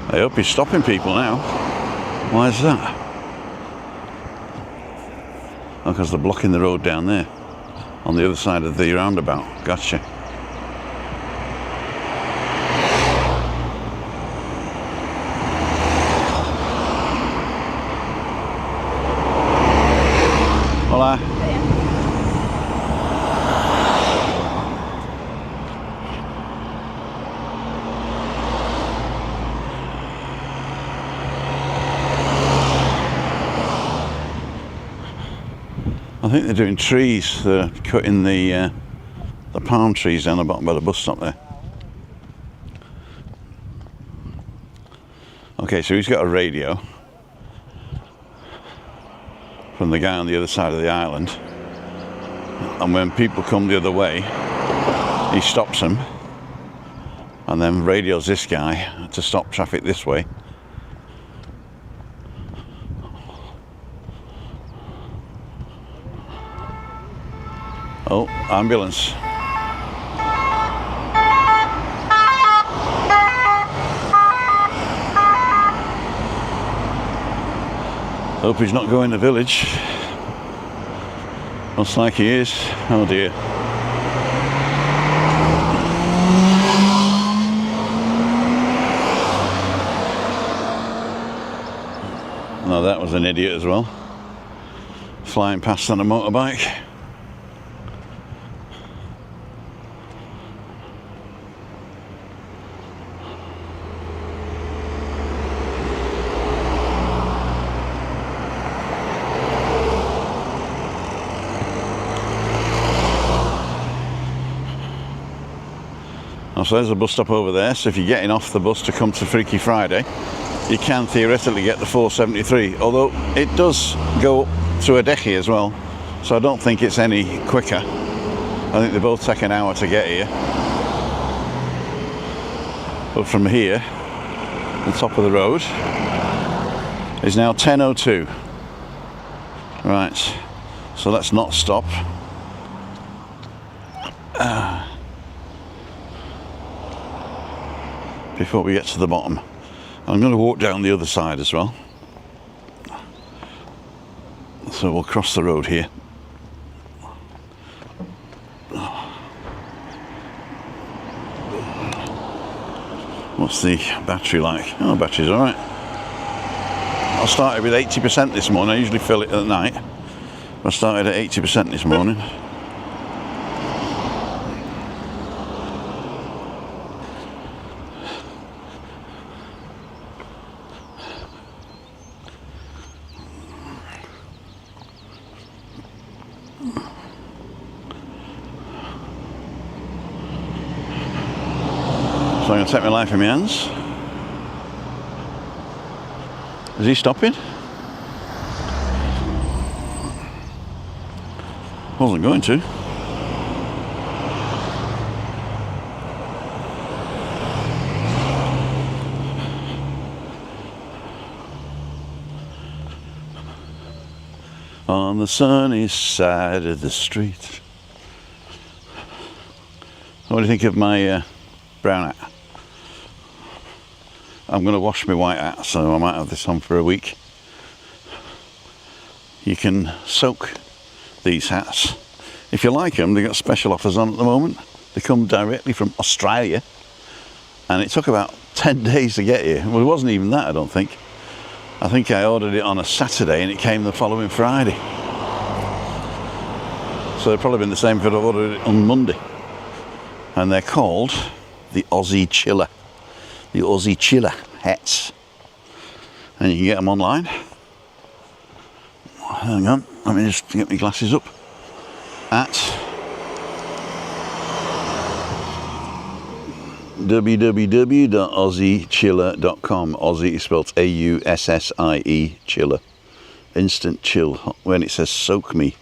[SPEAKER 1] I hope he's stopping people now. Why is that? Oh, because they're blocking the road down there on the other side of the roundabout. Gotcha. Hola. I think they're doing trees. They're cutting the palm trees down the bottom by the bus stop there. Okay, so he's got a radio from the guy on the other side of the island, and when people come the other way, he stops them and then radios this guy to stop traffic this way. Oh, ambulance. Hope he's not going to the village. Looks like he is. Oh dear. No, that was an idiot as well. Flying past on a motorbike. So there's a bus stop over there, so if you're getting off the bus to come to Freaky Friday, you can theoretically get the 473, although it does go to Adeki as well, so I don't think it's any quicker. I think they both take an hour to get here. But from here, the top of the road is now 10:02. Right, so let's not stop. Before we get to the bottom. I'm going to walk down the other side as well. So we'll cross the road here. What's the battery like? Oh, battery's alright. I started with 80% this morning. I usually fill it at night. I started at 80% this morning. So I'm going to take my life in my hands. Is he stopping? Wasn't going to. On the sunny side of the street. What do you think of my brown hat? I'm going to wash my white hat, so I might have this on for a week. You can soak these hats. If you like them, they've got special offers on at the moment. They come directly from Australia, and it took about 10 days to get here. Well, it wasn't even that, I don't think. I think I ordered it on a Saturday and it came the following Friday. So it'd probably been the same if I'd ordered it on Monday. And they're called the Aussie Chiller. The Aussie Chiller hats. And you can get them online. Hang on, let me just get my glasses up. At www.aussiechiller.com. Aussie is spelled A-U-S-S-I-E, chiller. Instant chill when it says soak me.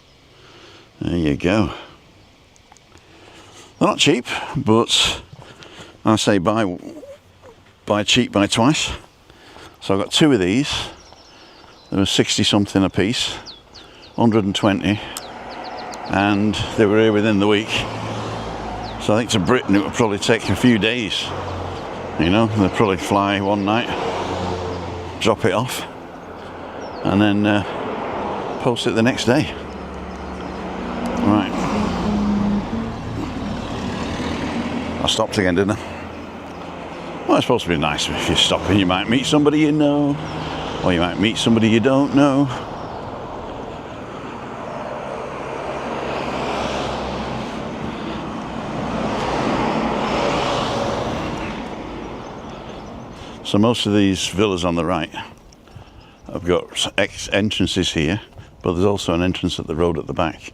[SPEAKER 1] There you go. They're not cheap, but I say buy cheap, buy twice. So I got two of these. They were 60 something a piece, 120, and they were here within the week. So I think to Britain it would probably take a few days. You know, they'd probably fly one night, drop it off, and then post it the next day. Right. I stopped again, didn't I? Well, it's supposed to be nice if you're stopping. You might meet somebody you know, or you might meet somebody you don't know. So most of these villas on the right have got entrances here, but there's also an entrance at the road at the back.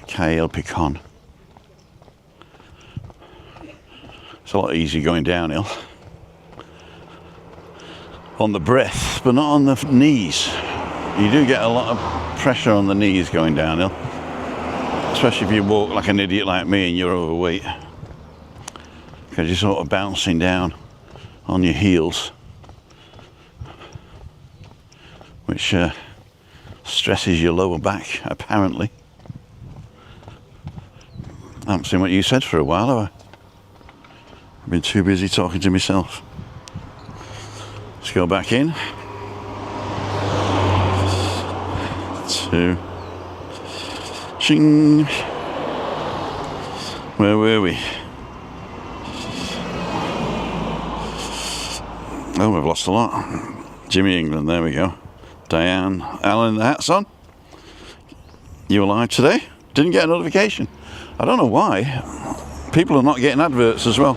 [SPEAKER 1] Calle El Picon. It's a lot easier going downhill. On the breath, but not on the knees. You do get a lot of pressure on the knees going downhill. Especially if you walk like an idiot like me and you're overweight. Because you're sort of bouncing down on your heels. Which stresses your lower back, apparently. I haven't seen what you said for a while, have I? I've been too busy talking to myself. Let's go back in. To Ching. Where were we? Oh, we've lost a lot. Jimmy England, there we go. Diane, Alan, the hat's on. You alive today? Didn't get a notification. I don't know why. People are not getting adverts as well.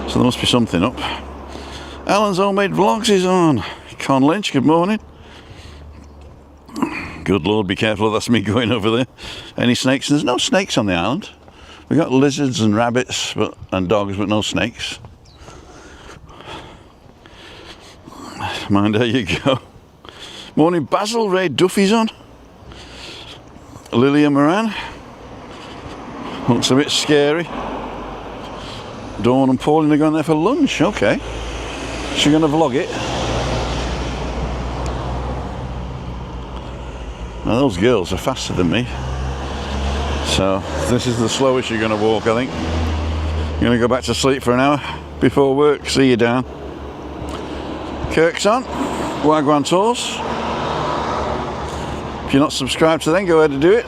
[SPEAKER 1] So there must be something up. Alan's Homemade Vlogs is on. Con Lynch, good morning. Good Lord, be careful, that's me going over there. Any snakes? There's no snakes on the island. We've got lizards and rabbits and dogs, but no snakes. Mind how you go. Morning, Basil. Ray Duffy's on. Lilia Moran. Looks a bit scary. Dawn and Pauline are going there for lunch. Okay. She's going to vlog it. Now those girls are faster than me. So this is the slowest you're going to walk, I think. You're going to go back to sleep for an hour before work. See you down. Kirk's on. Wagwan Tours. If you're not subscribed to them, go ahead and do it.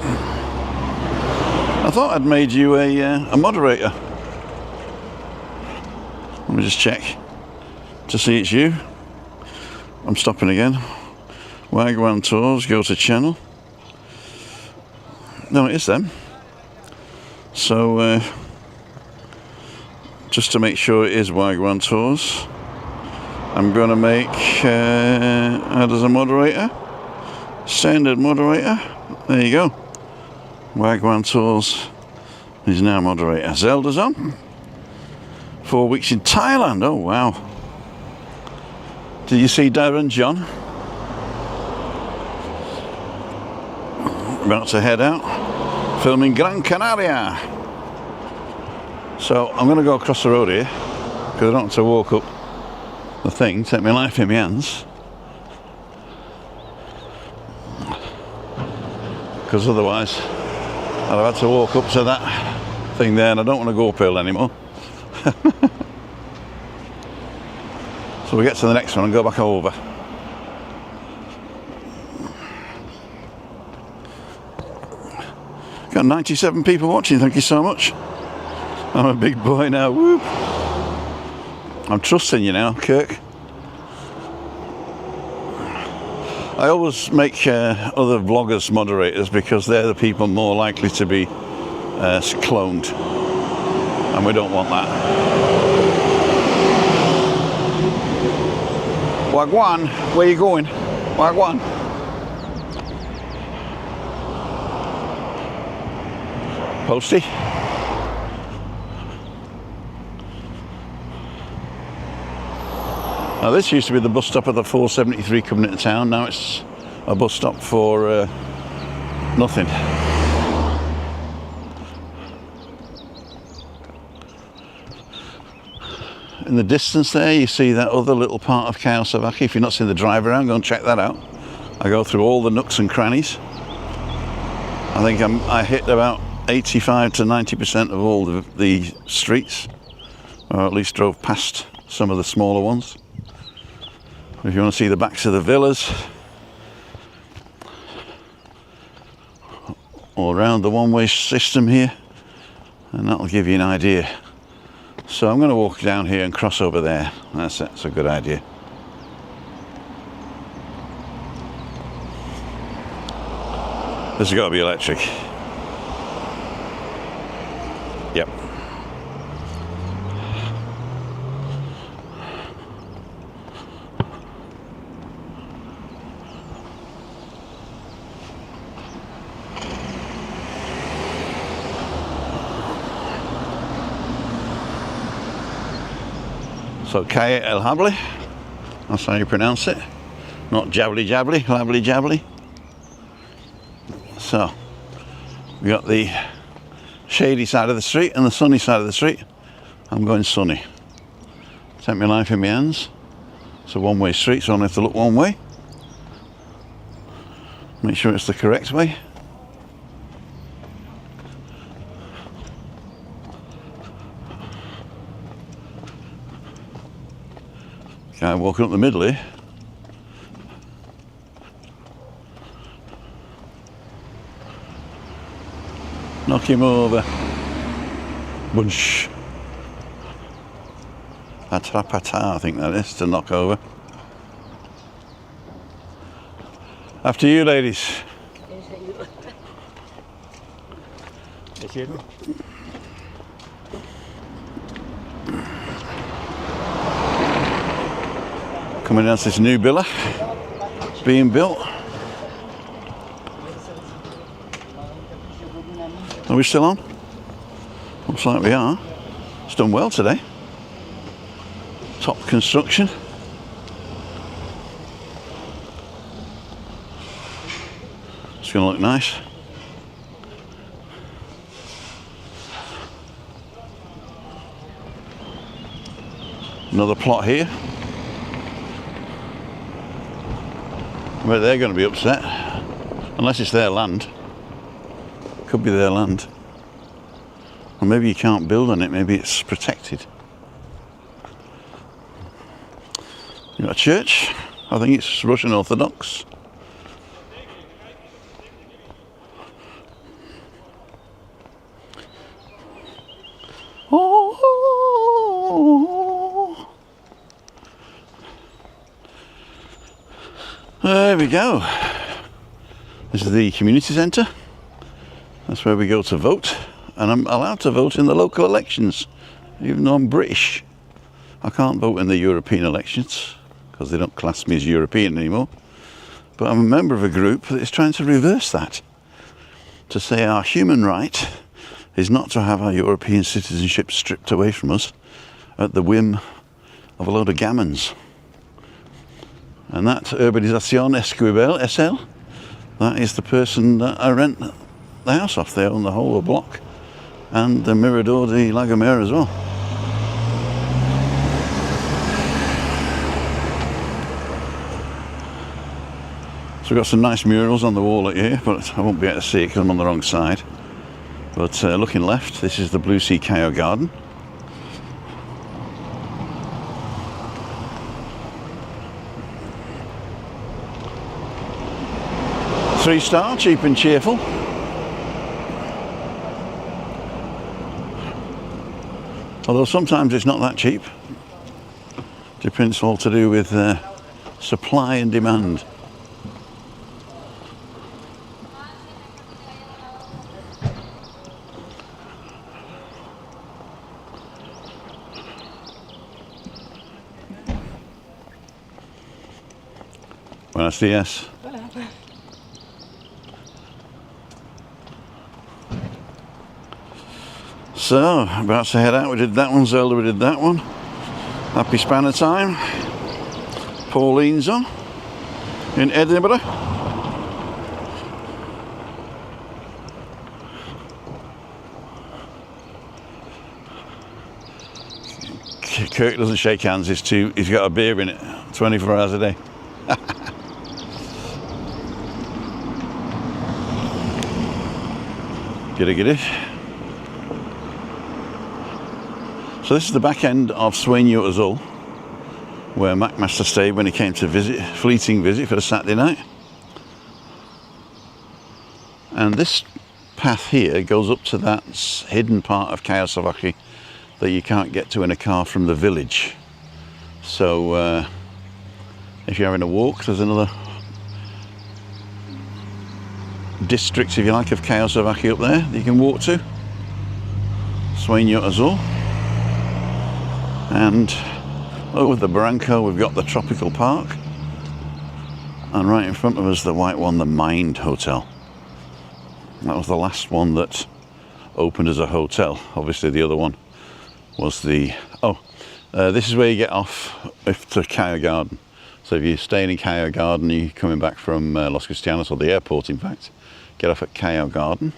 [SPEAKER 1] I thought I'd made you a moderator. Let me just check to see it's you. I'm stopping again. Wagwan Tours, go to channel. No, it is them. So, just to make sure it is Wagwan Tours, I'm going to make add as a moderator. Standard moderator. There you go. Wagwan Tours is now moderator. Zelda's on. 4 weeks in Thailand. Oh, wow. Did you see Darren John? About to head out. Filming Gran Canaria. So, I'm going to go across the road here. Because I don't want to walk up the thing. Take my life in my hands. Because otherwise I'd have had to walk up to that thing there, and I don't want to go uphill anymore. So we get to the next one and go back over. Got 97 people watching, thank you so much. I'm a big boy now, woo. I'm trusting you now, Kirk. I always make other vloggers moderators because they're the people more likely to be cloned, and we don't want that. Wagwan, where you going? Wagwan. Posty. Now this used to be the bus stop of the 473 coming into town. Now it's a bus stop for nothing. In the distance there you see that other little part of Kawasaki. If you're not seeing the drive around, go and check that out. I go through all the nooks and crannies. I think I hit about 85 to 90% of all the streets, or at least drove past some of the smaller ones. If you want to see the backs of the villas all around the one-way system here, and that'll give you an idea. So I'm going to walk down here and cross over there. That's a good idea. This has got to be electric. Yep. So Calle El Habli, that's how you pronounce it. Not Jabbly Jabbly, Lably Jabbly. So we got the shady side of the street and the sunny side of the street. I'm going sunny. Take my life in my hands. It's a one-way street, so I only have to look one way. Make sure it's the correct way. Guy walking up the middle here. Knock him over. Bunch. Atrapata, I think that is, to knock over. After you, ladies. Coming down to this new villa being built. Are we still on? Looks like we are. It's done well today. Top construction. It's going to look nice. Another plot here. I bet they're going to be upset. Unless it's their land. Could be their land. Or maybe you can't build on it, maybe it's protected. You got a church. I think it's Russian Orthodox. Oh. There we go. This is the community centre. That's where we go to vote. And I'm allowed to vote in the local elections, even though I'm British. I can't vote in the European elections because they don't class me as European anymore. But I'm a member of a group that is trying to reverse that. To say our human right is not to have our European citizenship stripped away from us at the whim of a load of gammons. And that Urbanización Esquivel, SL, that is the person that I rent the house off. They own the whole block. And the Mirador de La Gomera as well. So we've got some nice murals on the wall here, but I won't be able to see it because I'm on the wrong side. But looking left, this is the Blue Sea Cayo Garden. Three-star, cheap and cheerful. Although sometimes it's not that cheap. Depends all to do with supply and demand. Buenos dias. So, about to head out. We did that one, Zelda, we did that one. Happy spanner time. Pauline's on in Edinburgh. Kirk doesn't shake hands, he's got a beer in it 24 hours a day. Get it. So this is the back end of Sueño Azul, where McMaster stayed when he came to visit, fleeting visit for a Saturday night. And this path here goes up to that hidden part of Cayo Salvaje that you can't get to in a car from the village. So if you're having a walk, there's another district, if you like, of Cayo Salvaje up there that you can walk to. Sueño Azul. And over the Barranco we've got the Tropical Park, and right in front of us the white one, the Mind Hotel. That was the last one that opened as a hotel. Obviously the other one was the This is where you get off to Cayo Garden. So if you're staying in Cayo Garden, you're coming back from Los Cristianos, or the airport in fact, get off at Cayo Garden.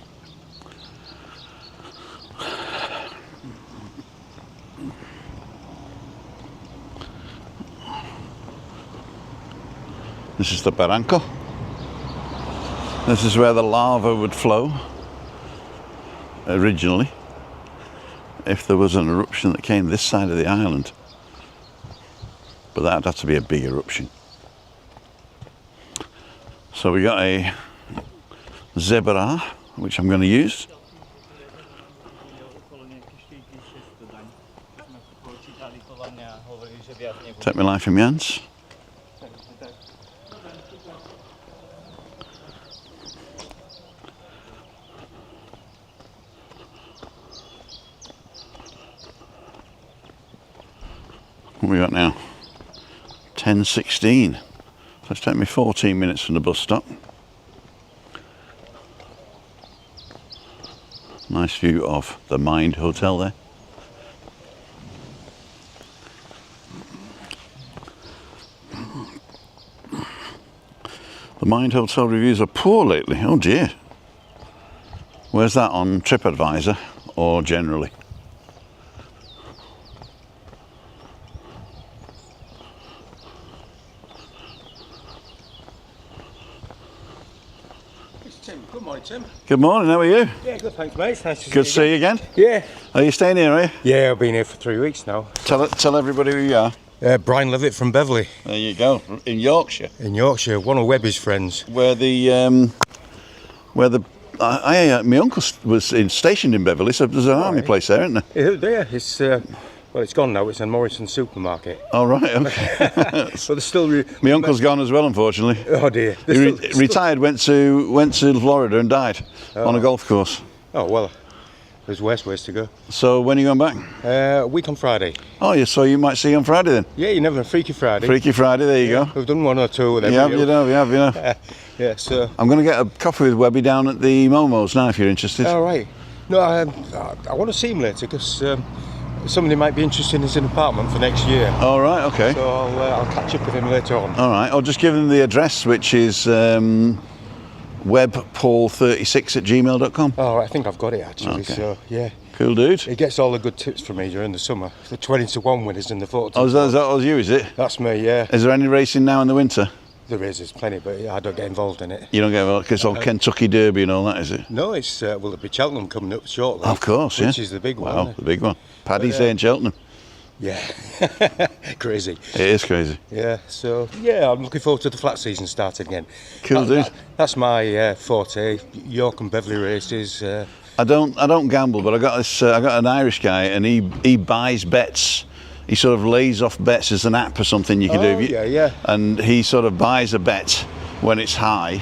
[SPEAKER 1] This is the Barranco. This is where the lava would flow originally, if there was an eruption that came this side of the island. But that'd have to be a big eruption. So we got a zebra, which I'm going to use. Take my life in my hands. What we got now? 10:16. So it's taken me 14 minutes from the bus stop. Nice view of the Mind Hotel there. The Mind Hotel reviews are poor lately. Oh dear. Where's that on TripAdvisor or generally?
[SPEAKER 3] Tim, good morning, Tim.
[SPEAKER 1] Good morning, how are you?
[SPEAKER 3] Yeah, good, thanks, mate. Nice to
[SPEAKER 1] Good to see you again.
[SPEAKER 3] Yeah.
[SPEAKER 1] Are you staying here, are you?
[SPEAKER 3] Yeah, I've been here for 3 weeks now.
[SPEAKER 1] Tell everybody who you are.
[SPEAKER 3] Brian Levitt from Beverley.
[SPEAKER 1] There you go, in Yorkshire.
[SPEAKER 3] In Yorkshire, one of Webby's friends.
[SPEAKER 1] Where my uncle was stationed in Beverley, so there's an army place there, isn't there?
[SPEAKER 3] Yeah, it's well, it's gone now. It's in Morrison's supermarket.
[SPEAKER 1] Oh right, okay.
[SPEAKER 3] But there's still.
[SPEAKER 1] My uncle's gone as well, unfortunately.
[SPEAKER 3] Oh dear.
[SPEAKER 1] He retired, went to Florida and died on a golf course.
[SPEAKER 3] Oh well, there's worse ways to go.
[SPEAKER 1] So when are you going back?
[SPEAKER 3] Week on Friday.
[SPEAKER 1] Oh, yeah, so you might see you on Friday then.
[SPEAKER 3] Yeah, you never know, Freaky Friday.
[SPEAKER 1] Freaky Friday, there you go.
[SPEAKER 3] We've done one or two with them.
[SPEAKER 1] You have.
[SPEAKER 3] Yeah, so.
[SPEAKER 1] I'm going to get a coffee with Webby down at the Momo's now, if you're interested.
[SPEAKER 3] All right. No, I want to see him later because somebody might be interested in his apartment for next year.
[SPEAKER 1] All right, okay.
[SPEAKER 3] So I'll catch up with him later on.
[SPEAKER 1] All right, I'll just give him the address, which is webpaul36@gmail.com.
[SPEAKER 3] Oh, I think I've got it actually.
[SPEAKER 1] Okay.
[SPEAKER 3] So yeah.
[SPEAKER 1] Cool, dude.
[SPEAKER 3] He gets all the good tips from me during the summer. The 20-to-1 winners in the 40.
[SPEAKER 1] Oh, is that you, is it?
[SPEAKER 3] That's me, yeah.
[SPEAKER 1] Is there any racing now in the winter?
[SPEAKER 3] There's plenty, but I don't get involved in it.
[SPEAKER 1] You don't get involved because it's all Kentucky Derby and all that, is it?
[SPEAKER 3] No, it's will it be Cheltenham coming up shortly?
[SPEAKER 1] Of course,
[SPEAKER 3] which
[SPEAKER 1] yeah.
[SPEAKER 3] is the big one.
[SPEAKER 1] Wow,
[SPEAKER 3] Isn't it?
[SPEAKER 1] the big one. Paddy's there in Cheltenham.
[SPEAKER 3] Yeah, crazy.
[SPEAKER 1] It is crazy.
[SPEAKER 3] Yeah, so yeah, I'm looking forward to the flat season starting again.
[SPEAKER 1] Cool, dude.
[SPEAKER 3] That's my forte. York and Beverley races.
[SPEAKER 1] I don't gamble, but I got an Irish guy, and he buys bets. He sort of lays off bets as an app or something you can do.
[SPEAKER 3] Yeah.
[SPEAKER 1] And he sort of buys a bet when it's high,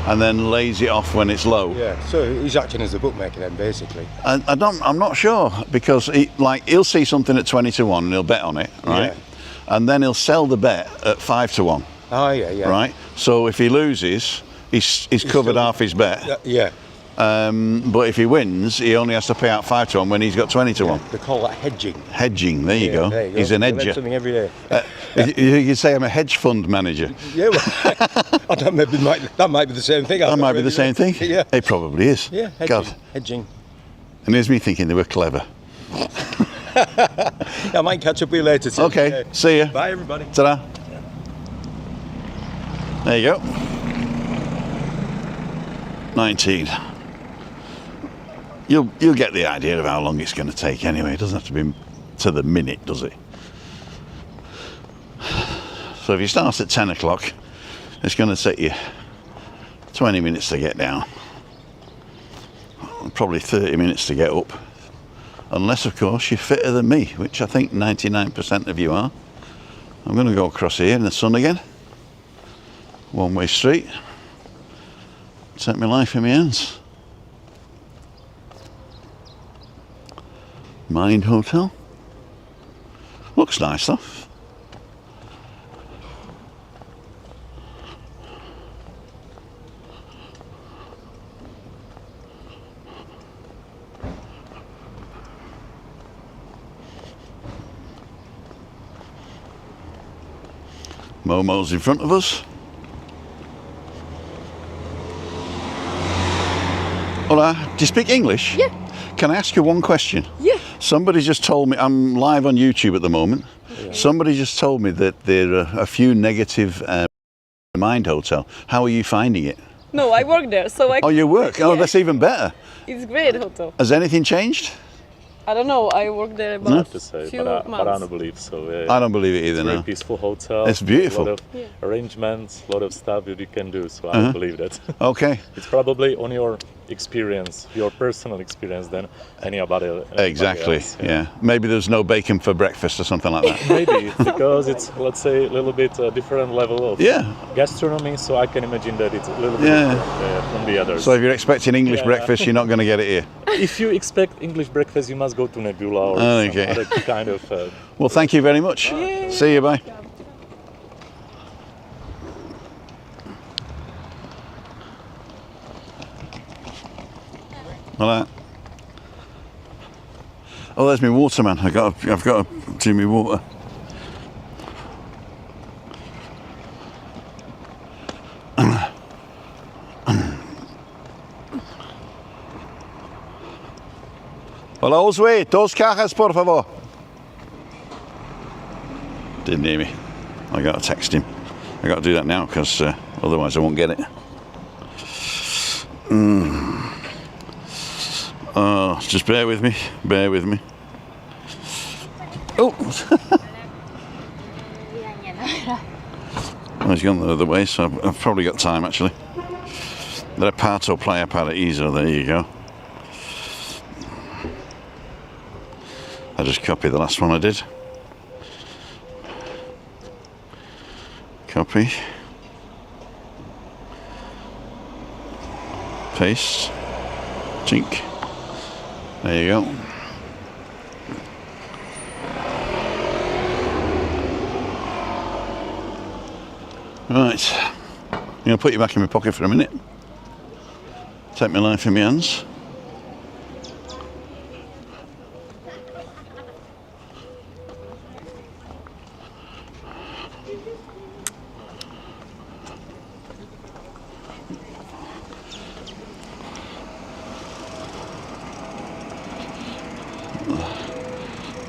[SPEAKER 1] and then lays it off when it's low.
[SPEAKER 3] Yeah, so he's acting as a bookmaker then, basically.
[SPEAKER 1] And I'm not sure, because he'll see something at 20-1 and he'll bet on it, right?
[SPEAKER 3] Yeah.
[SPEAKER 1] And then he'll sell the bet at 5-1.
[SPEAKER 3] Oh yeah.
[SPEAKER 1] Right. So if he loses, he's covered half his bet.
[SPEAKER 3] Yeah.
[SPEAKER 1] But if he wins, he only has to pay out 5-1 when he's got 20-1.
[SPEAKER 3] They call that hedging.
[SPEAKER 1] Hedging. There you go.
[SPEAKER 3] There you go.
[SPEAKER 1] He's an
[SPEAKER 3] You learn
[SPEAKER 1] hedger.
[SPEAKER 3] something every day.
[SPEAKER 1] You could say I'm a hedge fund manager.
[SPEAKER 3] Yeah, well, I don't, that might be the same thing.
[SPEAKER 1] That might be the same thing.
[SPEAKER 3] Yeah.
[SPEAKER 1] It probably is.
[SPEAKER 3] Yeah, hedging.
[SPEAKER 1] God.
[SPEAKER 3] Hedging.
[SPEAKER 1] And here's me thinking they were clever.
[SPEAKER 3] I might catch up with you later. Tim.
[SPEAKER 1] Okay.
[SPEAKER 3] Yeah.
[SPEAKER 1] See ya.
[SPEAKER 3] Bye, everybody.
[SPEAKER 1] Ta-da. There you go. 19. You'll get the idea of how long it's going to take anyway. It doesn't have to be to the minute, does it? So if you start at 10 o'clock, it's going to take you 20 minutes to get down. Probably 30 minutes to get up. Unless, of course, you're fitter than me, which I think 99% of you are. I'm going to go across here in the sun again. One-way street. Take my life in my hands. Mind Hotel. Looks nice though. Momo's in front of us. Hola, do you speak English?
[SPEAKER 5] Yeah.
[SPEAKER 1] Can I ask you one question?
[SPEAKER 5] Yeah.
[SPEAKER 1] Somebody just told me, I'm live on YouTube at the moment. Yeah. Somebody just told me that there are a few negative Mind Hotel. How are you finding it?
[SPEAKER 5] No, I work there, so I...
[SPEAKER 1] Oh, you work? Oh, that's even better.
[SPEAKER 5] It's great hotel.
[SPEAKER 1] Has anything changed?
[SPEAKER 5] I don't know, I work there about
[SPEAKER 6] To say,
[SPEAKER 5] few
[SPEAKER 6] but
[SPEAKER 5] months.
[SPEAKER 6] I don't believe so.
[SPEAKER 1] I don't believe it either,
[SPEAKER 6] It's a very
[SPEAKER 1] no.
[SPEAKER 6] peaceful hotel.
[SPEAKER 1] It's beautiful.
[SPEAKER 6] A lot of arrangements, a lot of stuff that you can do, so I don't believe that.
[SPEAKER 1] Okay.
[SPEAKER 6] It's probably on your experience, your personal experience than anybody
[SPEAKER 1] Exactly,
[SPEAKER 6] else.
[SPEAKER 1] yeah. Maybe there's no bacon for breakfast or something like that.
[SPEAKER 6] Maybe, because it's, let's say, a little bit different level of
[SPEAKER 1] Yeah.
[SPEAKER 6] gastronomy, so I can imagine that it's a little bit
[SPEAKER 1] Yeah.
[SPEAKER 6] different from the others.
[SPEAKER 1] So if you're expecting English
[SPEAKER 6] Yeah.
[SPEAKER 1] breakfast, you're not going to get it here.
[SPEAKER 6] If you expect English breakfast, you must go to Nebula or
[SPEAKER 1] Okay.
[SPEAKER 6] some other kind of...
[SPEAKER 1] Well, thank you very much. See you, bye. Well, oh, there's my water, man. I've got to do my water. Hola, Josue, dos cajas, por favor. Didn't hear me. I got to text him. I got to do that now because otherwise I won't get it. Oh, just bear with me. Bear with me. Oh. Oh, he's gone the other way, so I've probably got time actually. Reparto playa paraíso. There you go. I just copied the last one I did. Copy. Paste. Chink. There you go. Right. I'm going to put you back in my pocket for a minute. Take my life in my hands.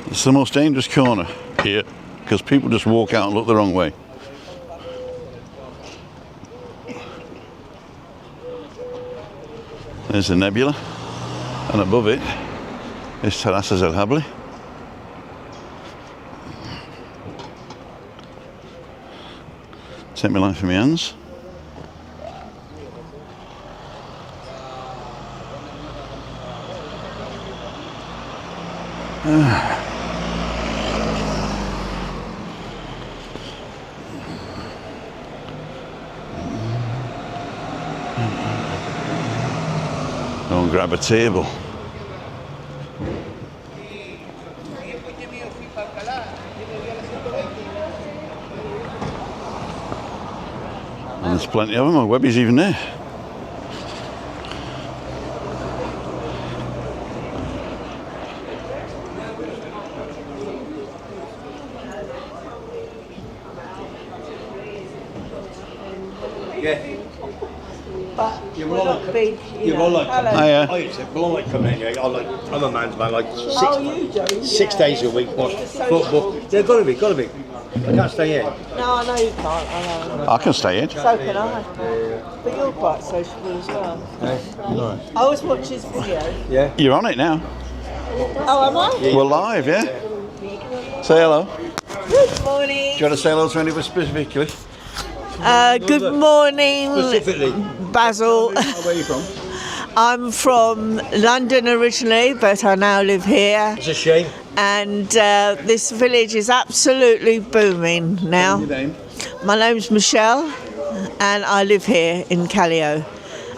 [SPEAKER 1] It's the most dangerous corner here because people just walk out and look the wrong way. There's the nebula, and above it is Terrazas El Hable. Take my life in my hands. Go and grab a table. And there's plenty of them. Oh, Webby's even there.
[SPEAKER 7] Yeah.
[SPEAKER 8] But
[SPEAKER 7] You're
[SPEAKER 8] we're
[SPEAKER 7] all
[SPEAKER 8] not
[SPEAKER 7] like-
[SPEAKER 8] big,
[SPEAKER 7] You're
[SPEAKER 8] know.
[SPEAKER 7] all like,
[SPEAKER 8] Hello.
[SPEAKER 1] Hiya.
[SPEAKER 7] I used to like coming in here. I'm a man's man, like
[SPEAKER 8] Oh, you do?
[SPEAKER 7] 6 days a week, watch football. Yeah, gotta be. I can't stay here.
[SPEAKER 8] No, I know you can't. I know.
[SPEAKER 1] I can stay in.
[SPEAKER 8] So can I. But you're quite sociable as well.
[SPEAKER 7] Alright.
[SPEAKER 8] I always watch his video.
[SPEAKER 7] Yeah.
[SPEAKER 1] You're on it now.
[SPEAKER 8] Oh, am I?
[SPEAKER 1] We're live, yeah? Say hello.
[SPEAKER 8] Good morning.
[SPEAKER 1] Do you want to say hello to anyone specifically?
[SPEAKER 8] Good morning,
[SPEAKER 7] Specifically.
[SPEAKER 8] Basil.
[SPEAKER 7] Where are you from?
[SPEAKER 8] I'm from London originally, but I now live here.
[SPEAKER 7] It's a shame.
[SPEAKER 8] And this village is absolutely booming now.
[SPEAKER 1] Your name?
[SPEAKER 8] My name's Michelle, and I live here in Callio,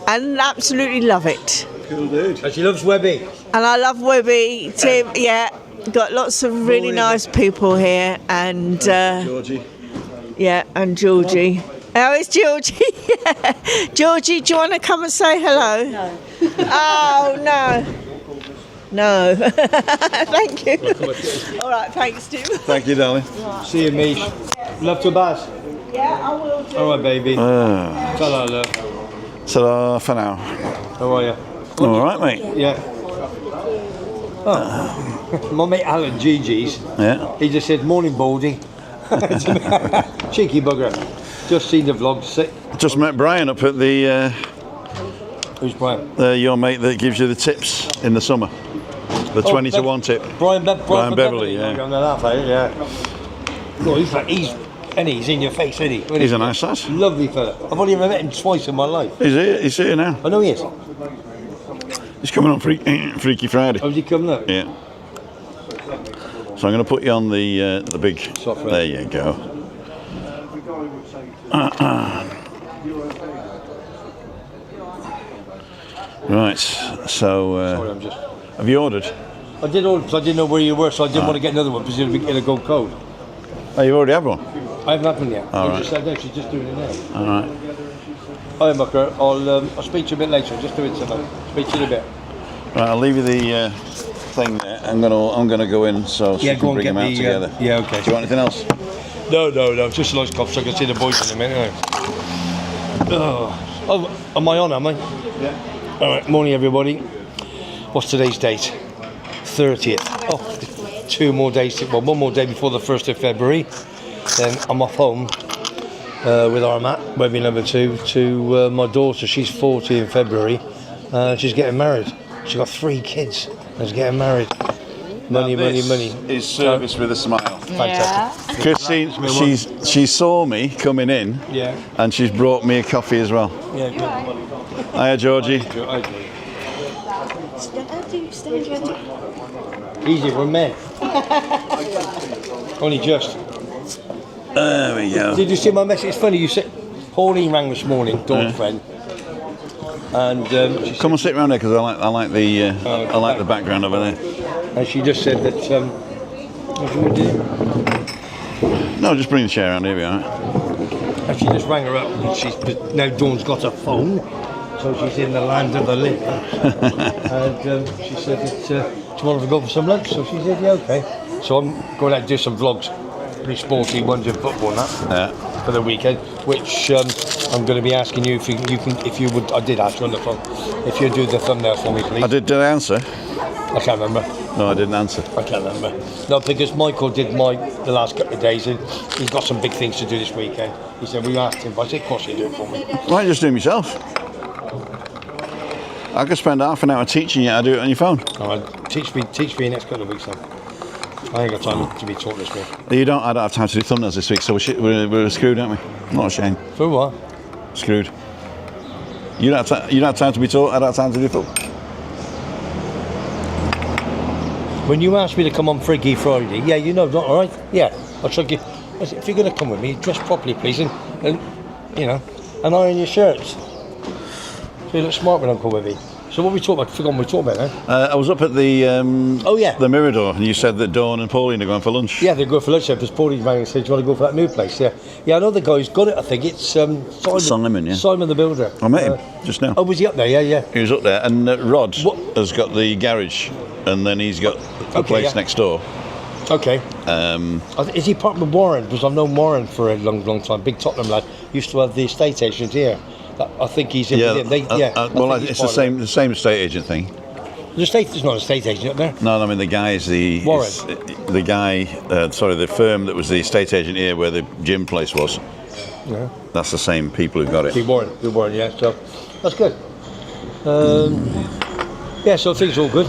[SPEAKER 8] and absolutely love it.
[SPEAKER 1] Cool dude.
[SPEAKER 7] And she loves Webby.
[SPEAKER 8] And I love Webby, Tim. Yeah, got lots of really nice people here, and
[SPEAKER 1] Georgie.
[SPEAKER 8] yeah, and Georgie. Oh, it's Georgie. Yeah. Georgie, do you want to come and say hello? No. Oh no. No. Thank you. All right, thanks, Tim.
[SPEAKER 1] Thank you, darling.
[SPEAKER 7] See you, Mish. Love to Baz.
[SPEAKER 8] Yeah, I will do.
[SPEAKER 3] All right, baby. Ta-da, love.
[SPEAKER 1] Ta-da for now.
[SPEAKER 3] How are you?
[SPEAKER 1] All right, mate.
[SPEAKER 3] Yeah. Oh. My mate Alan Gigi's.
[SPEAKER 1] Yeah.
[SPEAKER 3] He just said, morning, Baldy. Cheeky bugger. Just seen the vlog.
[SPEAKER 1] Just met Brian up at the.
[SPEAKER 3] Who's Brian?
[SPEAKER 1] Your mate that gives you the tips in the summer. The 20 to 1 tip.
[SPEAKER 3] Brian
[SPEAKER 1] Beverly, yeah.
[SPEAKER 3] On the laugh, yeah. Well, he's in your face, isn't he?
[SPEAKER 1] He's a nice lad.
[SPEAKER 3] Lovely fella. I've only ever met him twice in my life.
[SPEAKER 1] He's here now.
[SPEAKER 3] I know he is.
[SPEAKER 1] He's coming on Freaky Friday.
[SPEAKER 3] Oh, is he coming up?
[SPEAKER 1] Yeah. So I'm going to put you on the big.
[SPEAKER 3] Software.
[SPEAKER 1] There you go. Right. So
[SPEAKER 3] Sorry, I'm just.
[SPEAKER 1] have you ordered?
[SPEAKER 3] I did order because I didn't know where you were, so I didn't want to get another one because it'll go cold.
[SPEAKER 1] Oh, you already have one.
[SPEAKER 3] I haven't had one yet.
[SPEAKER 1] All
[SPEAKER 3] I
[SPEAKER 1] right.
[SPEAKER 3] just said no, she's just doing it now.
[SPEAKER 1] All right.
[SPEAKER 3] Hi, Mucker. I'll speak to you a bit later. Just doing something. Speak to you in a bit.
[SPEAKER 1] Right. I'll leave you the thing there. I'm gonna go in so she can bring them out together.
[SPEAKER 3] Yeah, okay.
[SPEAKER 1] Do you want anything else?
[SPEAKER 3] No. Just a nice cough so I can see the boys in a minute. Anyway. Oh, am I on, am I? Yeah. All right, morning, everybody. What's today's date? 30th. Oh, 2 more days. Well, 1 more day before the 1st of February. Then I'm off home with our Matt, WEBBY number 2, to my daughter. She's 40 in February. She's getting married. She's got 3 kids. And she's getting married. Money.
[SPEAKER 1] Is service with a smile.
[SPEAKER 3] Fantastic.
[SPEAKER 1] Christine, she saw me coming in,
[SPEAKER 3] Yeah.
[SPEAKER 1] and she's brought me a coffee as well.
[SPEAKER 3] Yeah, good.
[SPEAKER 1] Hiya, Georgie.
[SPEAKER 3] Easy, we're men. Only just.
[SPEAKER 1] There we go.
[SPEAKER 3] Did you see my message? It's funny, you said Pauline rang this morning, Dawn's friend, and she
[SPEAKER 1] Come and sit round there because I like the background over there.
[SPEAKER 3] and she just said that. What do you want to do?
[SPEAKER 1] No, just bring the chair around here. We are.
[SPEAKER 3] And she just rang her up, and now Dawn's got a phone, so she's in the land of the living. And she said that tomorrow we'll go for some lunch. So she said, yeah, okay. So I'm going out to do some vlogs, pretty sporty ones in football and that.
[SPEAKER 1] Yeah.
[SPEAKER 3] For the weekend, which I'm going to be asking you if you would. I did ask you on the phone if you do the thumbnail for me, please.
[SPEAKER 1] I did I answer?
[SPEAKER 3] I can't remember.
[SPEAKER 1] No, I didn't answer.
[SPEAKER 3] I can't remember. No, because Michael did the last couple of days, and he's got some big things to do this weekend. He said we asked him, but I said, of course you do it for me.
[SPEAKER 1] Why don't you just do it myself? I could spend half an hour teaching you how to do it on your phone.
[SPEAKER 3] All right, teach me next couple of weeks then. I ain't got time to be taught this week.
[SPEAKER 1] I don't have time to do thumbnails this week, so we're screwed, aren't we? Not a shame.
[SPEAKER 3] For what?
[SPEAKER 1] Screwed. You don't have time to be taught. I don't have time to do thumbnails.
[SPEAKER 3] When you asked me to come on Freaky Friday, yeah, you know, all right? Yeah, I'll try to give. I said, if you're going to come with me, dress properly, please, and and iron your shirts. So you look smart when I'm called with me. So what we talked about? I forgot what we talked about now.
[SPEAKER 1] I was up at the
[SPEAKER 3] the
[SPEAKER 1] Mirador, and you said that Dawn and Pauline are going for lunch.
[SPEAKER 3] Yeah, they're going for lunch. Because Pauline rang and said, do you want to go for that new place? Yeah, I know the guy who's got it. I think it's
[SPEAKER 1] Simon, yeah.
[SPEAKER 3] Simon the builder.
[SPEAKER 1] I met him just now.
[SPEAKER 3] Oh, was he up there? Yeah.
[SPEAKER 1] He was up there, and Rod
[SPEAKER 3] What?
[SPEAKER 1] has got the garage, and then he's got the place next door.
[SPEAKER 3] Okay. Is he part of Warren? Because I've known Warren for a long time. Big Tottenham lad. Used to have the estate agent here. I think he's in with him.
[SPEAKER 1] It's the same estate agent thing.
[SPEAKER 3] The estate is not an estate agent up there.
[SPEAKER 1] No, I mean the guy's the firm that was the estate agent here where the gym place was.
[SPEAKER 3] Yeah.
[SPEAKER 1] That's the same people who got it.
[SPEAKER 3] Big Warren, yeah. So that's good. So things are all good.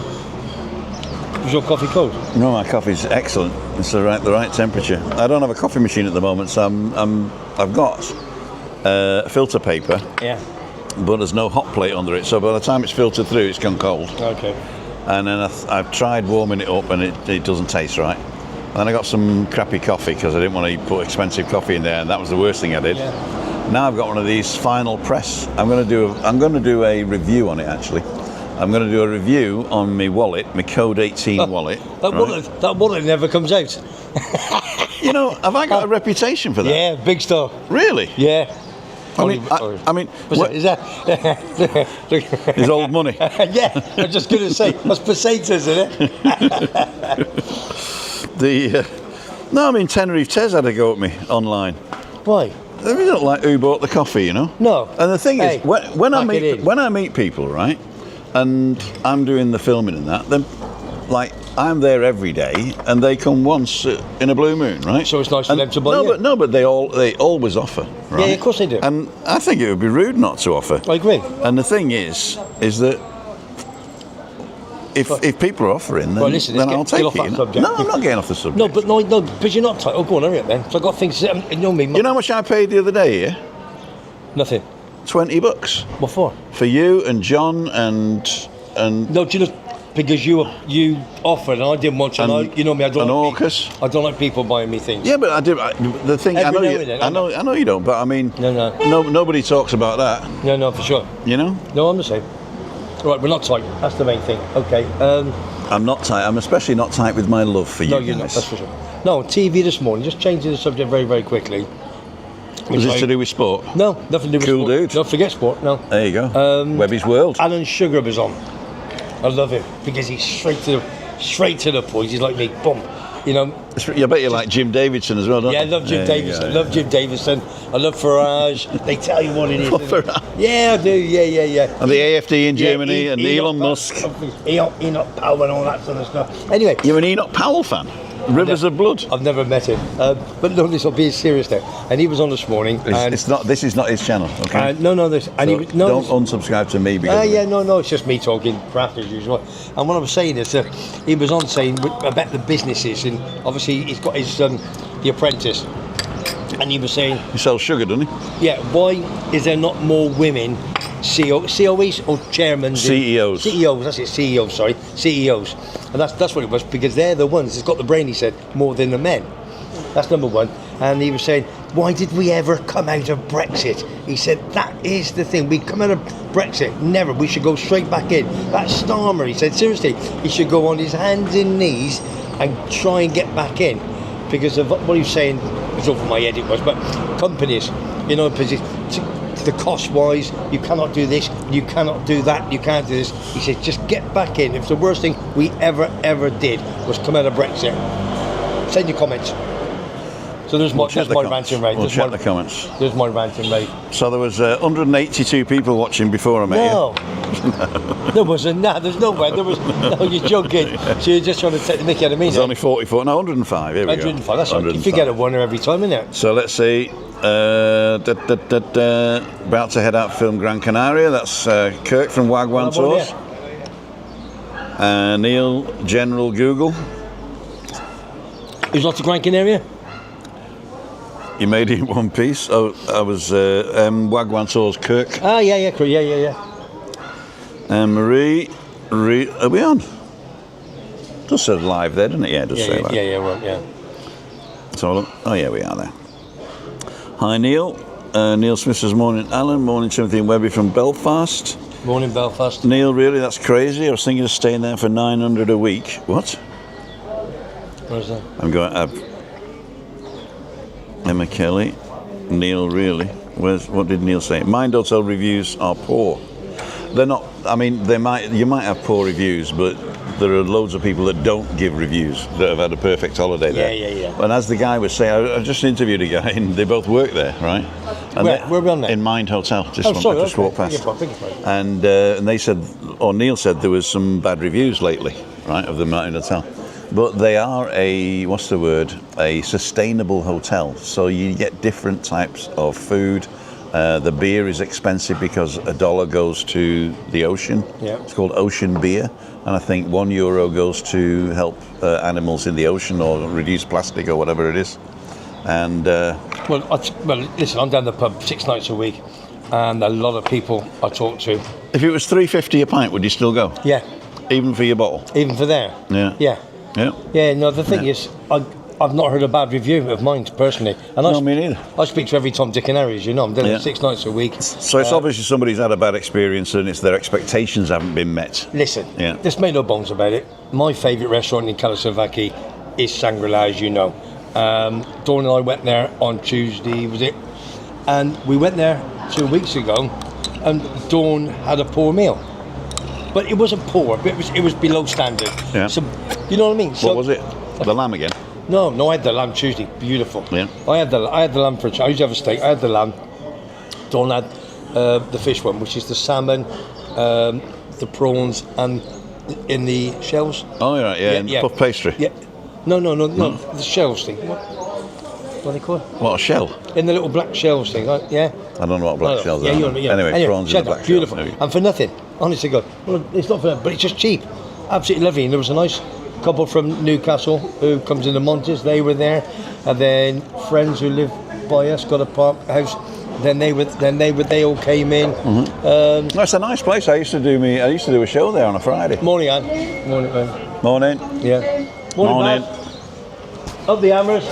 [SPEAKER 3] Is your coffee cold?
[SPEAKER 1] No, my coffee's excellent. It's the right temperature. I don't have a coffee machine at the moment, so I've got filter paper.
[SPEAKER 3] Yeah.
[SPEAKER 1] But there's no hot plate under it, so by the time it's filtered through, it's gone cold.
[SPEAKER 3] Okay.
[SPEAKER 1] And then I've tried warming it up, and it doesn't taste right. And then I got some crappy coffee because I didn't want to put expensive coffee in there, and that was the worst thing I did.
[SPEAKER 3] Yeah.
[SPEAKER 1] Now I've got one of these Final Press. I'm going to do a review on it actually. I'm going to do a review on my wallet, my Code 18 wallet.
[SPEAKER 3] That wallet never comes out.
[SPEAKER 1] Have I got a reputation for that?
[SPEAKER 3] Yeah, big stuff.
[SPEAKER 1] Really?
[SPEAKER 3] Yeah.
[SPEAKER 1] I mean,
[SPEAKER 3] is that?
[SPEAKER 1] Is old money?
[SPEAKER 3] Yeah, I'm just going to say, that's pesetas, isn't it?
[SPEAKER 1] Tenerife Tez had a go at me online.
[SPEAKER 3] Why?
[SPEAKER 1] They don't like who bought the coffee, you know.
[SPEAKER 3] No.
[SPEAKER 1] And the thing
[SPEAKER 3] Hey,
[SPEAKER 1] is, when I meet people, right, and I'm doing the filming and that, then like I'm there every day, and they come once in a blue moon, right?
[SPEAKER 3] So it's nice for them to buy
[SPEAKER 1] no,
[SPEAKER 3] you.
[SPEAKER 1] but they always offer, right?
[SPEAKER 3] Yeah, of course they do.
[SPEAKER 1] And I think it would be rude not to offer.
[SPEAKER 3] I agree.
[SPEAKER 1] And the thing is that if people are offering, then,
[SPEAKER 3] Well, listen,
[SPEAKER 1] then
[SPEAKER 3] let's
[SPEAKER 1] I'll
[SPEAKER 3] get
[SPEAKER 1] take
[SPEAKER 3] off
[SPEAKER 1] it.
[SPEAKER 3] that
[SPEAKER 1] You know?
[SPEAKER 3] subject.
[SPEAKER 1] No, I'm not getting off the subject.
[SPEAKER 3] No, but you're not tight. Oh, go on, hurry up then. So I got things. You know me.
[SPEAKER 1] You know how much I paid the other day? Yeah,
[SPEAKER 3] Nothing.
[SPEAKER 1] $20
[SPEAKER 3] What for?
[SPEAKER 1] for you and John and
[SPEAKER 3] No, do you know? Because you offered and I didn't want to.
[SPEAKER 1] And-
[SPEAKER 3] You know me. I don't.
[SPEAKER 1] and
[SPEAKER 3] Like
[SPEAKER 1] Orcus.
[SPEAKER 3] I don't like people buying me things.
[SPEAKER 1] yeah, but I do. The thing
[SPEAKER 3] Every
[SPEAKER 1] I know
[SPEAKER 3] now
[SPEAKER 1] you.
[SPEAKER 3] and then,
[SPEAKER 1] I know you don't. But I mean,
[SPEAKER 3] No.
[SPEAKER 1] nobody talks about that.
[SPEAKER 3] No, for sure.
[SPEAKER 1] You know,
[SPEAKER 3] No, I'm the same. Right, we're not tight. That's the main thing. Okay.
[SPEAKER 1] I'm not tight. I'm especially not tight with my love for you.
[SPEAKER 3] No, you're not.
[SPEAKER 1] guys.
[SPEAKER 3] That's for sure. No, TV this morning. Just changing the subject very, very quickly.
[SPEAKER 1] Was this to do with sport?
[SPEAKER 3] No, nothing to do with
[SPEAKER 1] Cool
[SPEAKER 3] sport.
[SPEAKER 1] dude.
[SPEAKER 3] Don't forget sport. No.
[SPEAKER 1] There you go. Webby's World.
[SPEAKER 3] Alan Sugar was on. I love him because he's straight to the point. He's like me, boom. You know.
[SPEAKER 1] I bet you like Jim Davidson as well, don't you?
[SPEAKER 3] Yeah, I love Jim
[SPEAKER 1] There you
[SPEAKER 3] Davidson.
[SPEAKER 1] go,
[SPEAKER 3] I love Jim Davidson. I love Farage. They tell you what it is.
[SPEAKER 1] Farage.
[SPEAKER 3] Yeah, I do. Yeah.
[SPEAKER 1] And the AFD in Germany
[SPEAKER 3] Yeah,
[SPEAKER 1] and
[SPEAKER 3] Enoch
[SPEAKER 1] Elon Musk.
[SPEAKER 3] Enoch Powell and all that sort of stuff. Anyway,
[SPEAKER 1] You're an Enoch Powell fan? Rivers of Blood.
[SPEAKER 3] I've never met him. But no, this will be serious now. And he was on this morning. And
[SPEAKER 1] It's not. This is not his channel. Okay.
[SPEAKER 3] no, this. And
[SPEAKER 1] So
[SPEAKER 3] he was, no,
[SPEAKER 1] don't unsubscribe to me because.
[SPEAKER 3] no, it's just me talking crap as usual. And what I was saying is that he was on saying about the businesses, and obviously he's got his The Apprentice, and he was saying,
[SPEAKER 1] He sells sugar, doesn't he?
[SPEAKER 3] yeah, why is there not more women COEs or chairmen?
[SPEAKER 1] CEOs.
[SPEAKER 3] CEOs, that's it, CEOs, sorry, CEOs. And that's what it was, because they're the ones that's got the brain, he said, more than the men. That's number one. And he was saying, why did we ever come out of Brexit? He said, that is the thing. We come out of Brexit, never. We should go straight back in. That Starmer, he said, seriously, he should go on his hands and knees and try and get back in. Because of what he was saying, it's over my head it was, but companies, you know, the cost-wise, you cannot do this, you cannot do that, you can't do this. He said, just get back in. If the worst thing we ever did was come out of Brexit, send your comments. So there's my ranting rate.
[SPEAKER 1] We'll check the comments.
[SPEAKER 3] There's my ranting rate.
[SPEAKER 1] So there was 182 people watching before I met
[SPEAKER 3] No. There wasn't. Nah, there's no way. There was. No, you're joking. So you're just trying to take the mickey out of me.
[SPEAKER 1] There's only 44. No, 105. Here we go.
[SPEAKER 3] 105. That's right. You get a winner every time, innit?
[SPEAKER 1] So let's see. About to head out to film Gran Canaria. That's Kirk from Wagwan Tours. Neil, General Google.
[SPEAKER 3] Who's lots of Gran Canaria?
[SPEAKER 1] You made it in one piece. Oh, I was Wagwan Tours Kirk.
[SPEAKER 3] Ah, yeah.
[SPEAKER 1] Marie, are we on? Just said live there, didn't it? Yeah, it does say live.
[SPEAKER 3] Yeah.
[SPEAKER 1] So, oh yeah, we are there. Hi Neil. Neil Smith says morning Alan, morning Timothy and Webby from Belfast.
[SPEAKER 3] Morning Belfast.
[SPEAKER 1] Neil, really, that's crazy. I was thinking of staying there for 900 a week. What?
[SPEAKER 3] Where's that?
[SPEAKER 1] I'm going to have Emma Kelly. Neil, really? What did Neil say? Mind hotel reviews are poor. They're not. I mean, you might have poor reviews, but there are loads of people that don't give reviews that have had a perfect holiday there.
[SPEAKER 3] Yeah.
[SPEAKER 1] And as the guy was saying, I just interviewed a guy, and they both work there, right? And
[SPEAKER 3] Where are we on there?
[SPEAKER 1] In Mind Hotel. I just walked past.
[SPEAKER 3] Beg your pardon.
[SPEAKER 1] And they said, or Neil said, there was some bad reviews lately, right, of the Mind Hotel. But they are a sustainable hotel. So you get different types of food. The beer is expensive because $1 goes to the ocean.
[SPEAKER 3] Yeah.
[SPEAKER 1] It's called ocean beer. And I think €1 goes to help animals in the ocean or reduce plastic or whatever it is. And
[SPEAKER 3] Well, listen, I'm down the pub 6 nights a week, and a lot of people I talk to.
[SPEAKER 1] if it was $3.50 a pint, would you still go?
[SPEAKER 3] Yeah,
[SPEAKER 1] Even for your bottle?
[SPEAKER 3] even for there.
[SPEAKER 1] Yeah.
[SPEAKER 3] Yeah.
[SPEAKER 1] Yeah.
[SPEAKER 3] No, the thing is, I've not heard a bad review of mine personally. And
[SPEAKER 1] No, me neither.
[SPEAKER 3] I speak to every Tom, Dick and Harry's, you know. I'm doing
[SPEAKER 1] Yeah.
[SPEAKER 3] it 6 nights a week.
[SPEAKER 1] So it's obviously somebody's had a bad experience and it's their expectations haven't been met.
[SPEAKER 3] Listen,
[SPEAKER 1] Yeah.
[SPEAKER 3] there's made no bones about it. My favourite restaurant in Kalasovaki is Shangri-La, as you know. Dawn and I went there on Tuesday, was it? And we went there 2 weeks ago, and Dawn had a poor meal. But it wasn't poor, but it was below standard.
[SPEAKER 1] Yeah.
[SPEAKER 3] So, you know what I mean? So,
[SPEAKER 1] What was it? The lamb again?
[SPEAKER 3] No, I had the lamb Tuesday. Beautiful.
[SPEAKER 1] Yeah.
[SPEAKER 3] I had the lamb for. I used to have a steak. I had the lamb. Dawn had the fish one, which is the salmon, the prawns, and in the shells.
[SPEAKER 1] Oh, right, yeah, and puff pastry.
[SPEAKER 3] Yeah. No. The shells thing. What do they call it?
[SPEAKER 1] What, a shell?
[SPEAKER 3] In the little black shells thing. Yeah.
[SPEAKER 1] I don't know what black shells are.
[SPEAKER 3] Yeah.
[SPEAKER 1] Anyway, prawns in the black
[SPEAKER 3] beautiful.
[SPEAKER 1] shells.
[SPEAKER 3] And for nothing. Honestly, God. Well, it's not for that, but it's just cheap. Absolutely lovely. And there was a nice couple from Newcastle who comes in the Montes. They were there, and then friends who live by us got a park house. They all came in.
[SPEAKER 1] Mm-hmm. That's a nice place. I used to do a show there on a Friday.
[SPEAKER 3] Morning, Anne. Morning, man.
[SPEAKER 1] Morning.
[SPEAKER 3] Yeah.
[SPEAKER 1] Morning.
[SPEAKER 3] Baz. Up the hammers.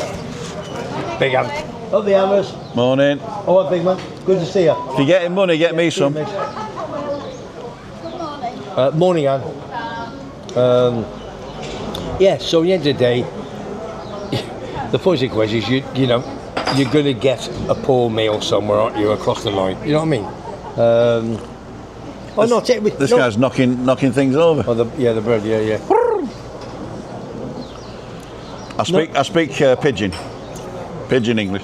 [SPEAKER 3] Big Anne. Up the hammers.
[SPEAKER 1] Morning.
[SPEAKER 3] Oh, what, big man? Good to see you.
[SPEAKER 1] If you're getting money, get me some.
[SPEAKER 3] Morning, Anne. Yeah. So at the end of the day, the point of the question is you know. You're going to get a poor meal somewhere, aren't you, across the line? You know what I mean?
[SPEAKER 1] This guy's knocking things over.
[SPEAKER 3] Oh, the bread, yeah.
[SPEAKER 1] I speak Pigeon English.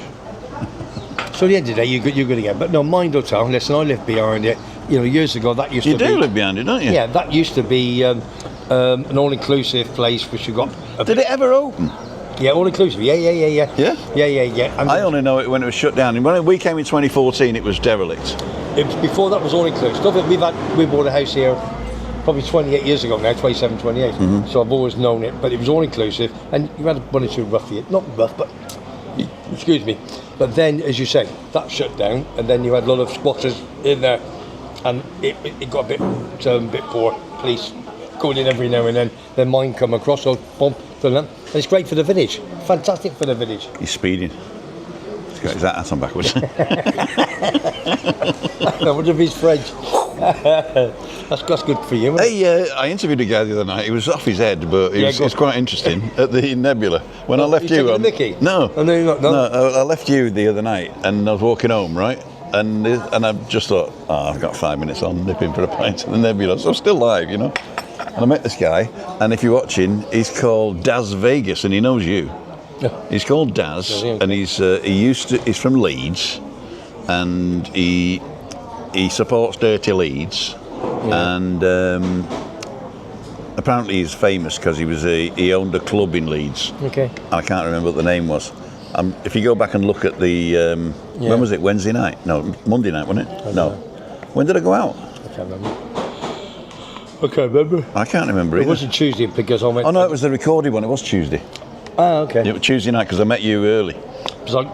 [SPEAKER 3] So at the end of the day, you're going to get. But no, mind or tell. Listen, I live behind it. You know, years ago that used to be.
[SPEAKER 1] You do live behind it, don't you?
[SPEAKER 3] Yeah, that used to be an all-inclusive place, which you got.
[SPEAKER 1] Did it ever open?
[SPEAKER 3] Yeah, all-inclusive. Yeah.
[SPEAKER 1] Yeah. I only know it when it was shut down. And when we came in 2014, it was derelict.
[SPEAKER 3] Before that was all-inclusive. We bought a house here probably 28 years ago now, 27, 28.
[SPEAKER 1] Mm-hmm.
[SPEAKER 3] So I've always known it, but it was all-inclusive. And you had one or two not rough, but, excuse me. But then, as you say, that shut down, and then you had a lot of squatters in there, and it got a bit poor. Police going in every now and then mine come across, so boom, and it's great for the village. Fantastic for the village.
[SPEAKER 1] He's speeding. He's got his hat on backwards.
[SPEAKER 3] I wonder if he's French. That's good for you.
[SPEAKER 1] Hey, I interviewed a guy the other night. He was off his head, but it's quite interesting. At the Nebula, when I left you,
[SPEAKER 3] Mickey?
[SPEAKER 1] No,
[SPEAKER 3] oh, no, you're not. No,
[SPEAKER 1] I left you the other night, and I was walking home, right? And I just thought, I've got 5 minutes. I'll nip in for a pint at the Nebula. So I'm still live, you know. And I met this guy, and if you're watching, he's called Daz Vegas, and he knows you.
[SPEAKER 3] Yeah.
[SPEAKER 1] He's called Daz, and he's from Leeds, and he supports Dirty Leeds, and apparently he's famous because he owned a club in Leeds.
[SPEAKER 3] Okay.
[SPEAKER 1] I can't remember what the name was. If you go back and look at the when was it? Wednesday night? No, Monday night, wasn't it? No. When did I go out?
[SPEAKER 3] I can't remember.
[SPEAKER 1] I can't remember
[SPEAKER 3] It
[SPEAKER 1] either.
[SPEAKER 3] wasn't Tuesday because I went.
[SPEAKER 1] Oh no, it was the recorded one. It was Tuesday.
[SPEAKER 3] Ah, okay.
[SPEAKER 1] It was Tuesday night because I met you early.
[SPEAKER 3] Because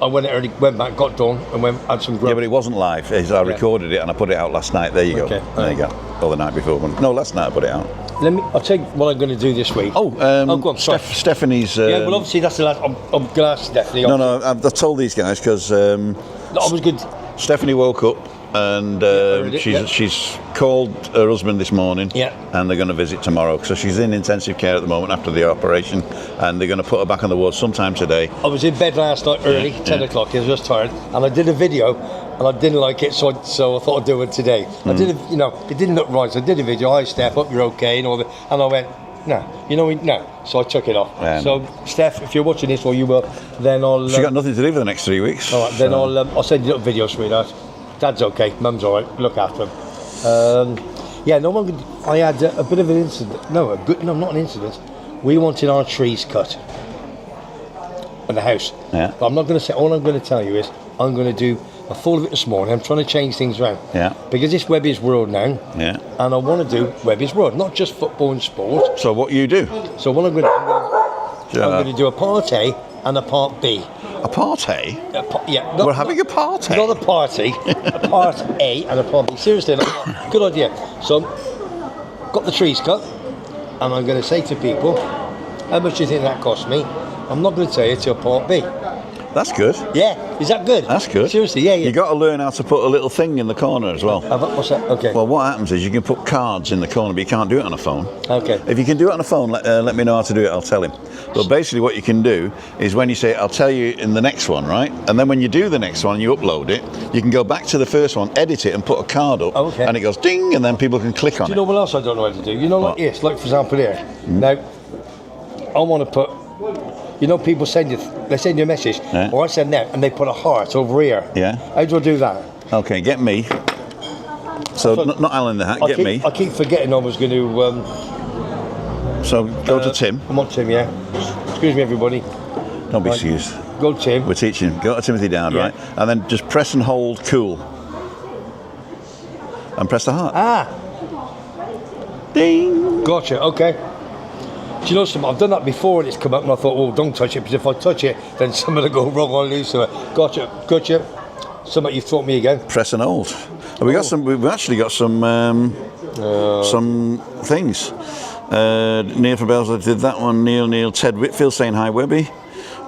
[SPEAKER 3] I went early, went back, got done, and had some grub.
[SPEAKER 1] Yeah, but it wasn't live. I recorded it and I put it out last night. There you go.
[SPEAKER 3] Okay.
[SPEAKER 1] There you go. Or the night before. No, last night I put it out.
[SPEAKER 3] I'll tell you what I'm going to do this week.
[SPEAKER 1] Oh,
[SPEAKER 3] go on, sorry.
[SPEAKER 1] Stephanie's.
[SPEAKER 3] Yeah, well, obviously that's the last. I'm going to ask Stephanie.
[SPEAKER 1] No, I've told these guys because
[SPEAKER 3] I was good.
[SPEAKER 1] Stephanie woke up and she's called her husband this morning.
[SPEAKER 3] Yeah.
[SPEAKER 1] And they're going to visit tomorrow. So she's in intensive care at the moment after the operation, and they're going to put her back on the ward sometime today.
[SPEAKER 3] I was in bed last night early, 10 o'clock. I was just tired, and I did a video, and I didn't like it, so I thought I'd do it today. I did it didn't look right. So I did a video. Hi, Steph, hope you're okay, and all that. And I went, no. So I took it off.
[SPEAKER 1] Yeah,
[SPEAKER 3] so Steph, if you're watching this, or you will, then I'll.
[SPEAKER 1] She's got nothing to do for the next 3 weeks.
[SPEAKER 3] All right, then I'll send you a little video, sweetheart. Dad's okay, Mum's all right. Look after him. I had a bit of an incident. No, not an incident. We wanted our trees cut in the house.
[SPEAKER 1] Yeah.
[SPEAKER 3] But I'm not going to say. All I'm going to tell you is I'm going to do a full of it this morning. I'm trying to change things around.
[SPEAKER 1] Yeah.
[SPEAKER 3] Because it's Webby's World now.
[SPEAKER 1] Yeah.
[SPEAKER 3] And I want to do Webby's World, not just football and sport.
[SPEAKER 1] So what you do?
[SPEAKER 3] So what I'm going to do a part A and a part B.
[SPEAKER 1] A party?
[SPEAKER 3] Yeah.
[SPEAKER 1] We're having a party.
[SPEAKER 3] Not a party. A part A and a part B. Seriously, good idea. So, got the trees cut, and I'm going to say to people, how much do you think that cost me? I'm not going to tell you till part B.
[SPEAKER 1] That's good.
[SPEAKER 3] Yeah, is that good?
[SPEAKER 1] That's good.
[SPEAKER 3] Seriously, yeah.
[SPEAKER 1] You got to learn how to put a little thing in the corner as well.
[SPEAKER 3] What's that? Okay.
[SPEAKER 1] Well, what happens is you can put cards in the corner, but you can't do it on a phone.
[SPEAKER 3] Okay.
[SPEAKER 1] If you can do it on a phone, let me know how to do it. I'll tell him. But basically, what you can do is when you say, "I'll tell you in the next one," right? And then when you do the next one, you upload it. You can go back to the first one, edit it, and put a card up.
[SPEAKER 3] Okay.
[SPEAKER 1] And it goes ding, and then people can click on
[SPEAKER 3] Do
[SPEAKER 1] it.
[SPEAKER 3] you know what else I don't know how to do? You know, like
[SPEAKER 1] What?
[SPEAKER 3] this, like for example here. Now, I want to put You know, people send you, they send you a message,
[SPEAKER 1] Yeah.
[SPEAKER 3] or I send them, and they put a heart over here.
[SPEAKER 1] Yeah.
[SPEAKER 3] How do I do that?
[SPEAKER 1] Okay, get me. So not Alan the Hat, get me.
[SPEAKER 3] I keep forgetting I was going to.
[SPEAKER 1] So go to Tim.
[SPEAKER 3] I'm on Tim, yeah. Excuse me, everybody.
[SPEAKER 1] Don't be
[SPEAKER 3] Right.
[SPEAKER 1] excused.
[SPEAKER 3] Go Tim.
[SPEAKER 1] We're teaching. Go to Timothy Dowd,
[SPEAKER 3] Yeah.
[SPEAKER 1] right? And then just press and hold cool. And press the heart.
[SPEAKER 3] Ah,
[SPEAKER 1] Ding.
[SPEAKER 3] gotcha. Okay. Do you know something? I've done that before and it's come up and I thought, oh, don't touch it, because if I touch it, then something will go wrong on loose. So, gotcha. Something you've taught me again.
[SPEAKER 1] Press and hold. And we got some. We've actually got some things. Neil from Bells did that one. Neil. Ted Whitfield saying hi, Webby.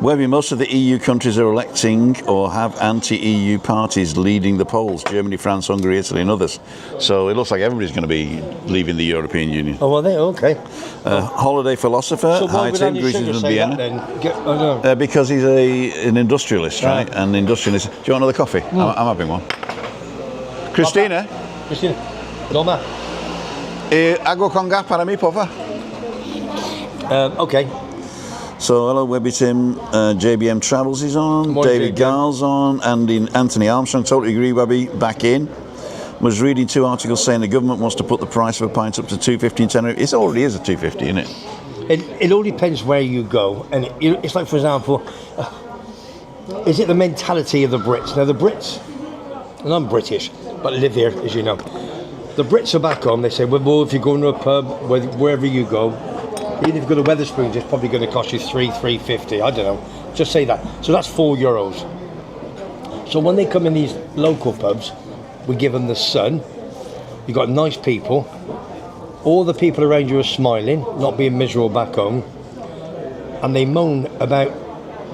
[SPEAKER 1] Webby, most of the EU countries are electing or have anti-EU parties leading the polls. Germany, France, Hungary, Italy and others. So it looks like everybody's going to be leaving the European Union.
[SPEAKER 3] Oh, well, they okay.
[SPEAKER 1] Holiday philosopher.
[SPEAKER 3] So
[SPEAKER 1] Hi,
[SPEAKER 3] why would
[SPEAKER 1] Tim.
[SPEAKER 3] Andy
[SPEAKER 1] Greetings
[SPEAKER 3] Sugar
[SPEAKER 1] from
[SPEAKER 3] say that
[SPEAKER 1] Vienna.
[SPEAKER 3] then? I don't know.
[SPEAKER 1] Because he's an industrialist, right? And industrialist. Do you want another coffee? I'm having one. Christina,
[SPEAKER 3] Christina, Doma.
[SPEAKER 1] agua con gas para mí, porfa.
[SPEAKER 3] Okay.
[SPEAKER 1] So hello, Webby Tim. JBM Travels is on.
[SPEAKER 3] Morning,
[SPEAKER 1] David
[SPEAKER 3] JBM.
[SPEAKER 1] Garl's on. Anthony Armstrong. Totally agree, Webby. Back in. Was reading 2 articles saying the government wants to put the price of a pint up to $2.50 in Tenerife. It already is a $2.50, isn't it?
[SPEAKER 3] It all depends where you go, and it's like, for example, is it the mentality of the Brits? Now the Brits, and I'm British, but I live here, as you know. The Brits are back home. They say, well, if you go into a pub, wherever you go, even if you go to Wetherspoons, it's probably going to cost you $3.50. I don't know. Just say that. So that's €4. So when they come in these local pubs, we give them the sun. You've got nice people. All the people around you are smiling, not being miserable back home. And they moan about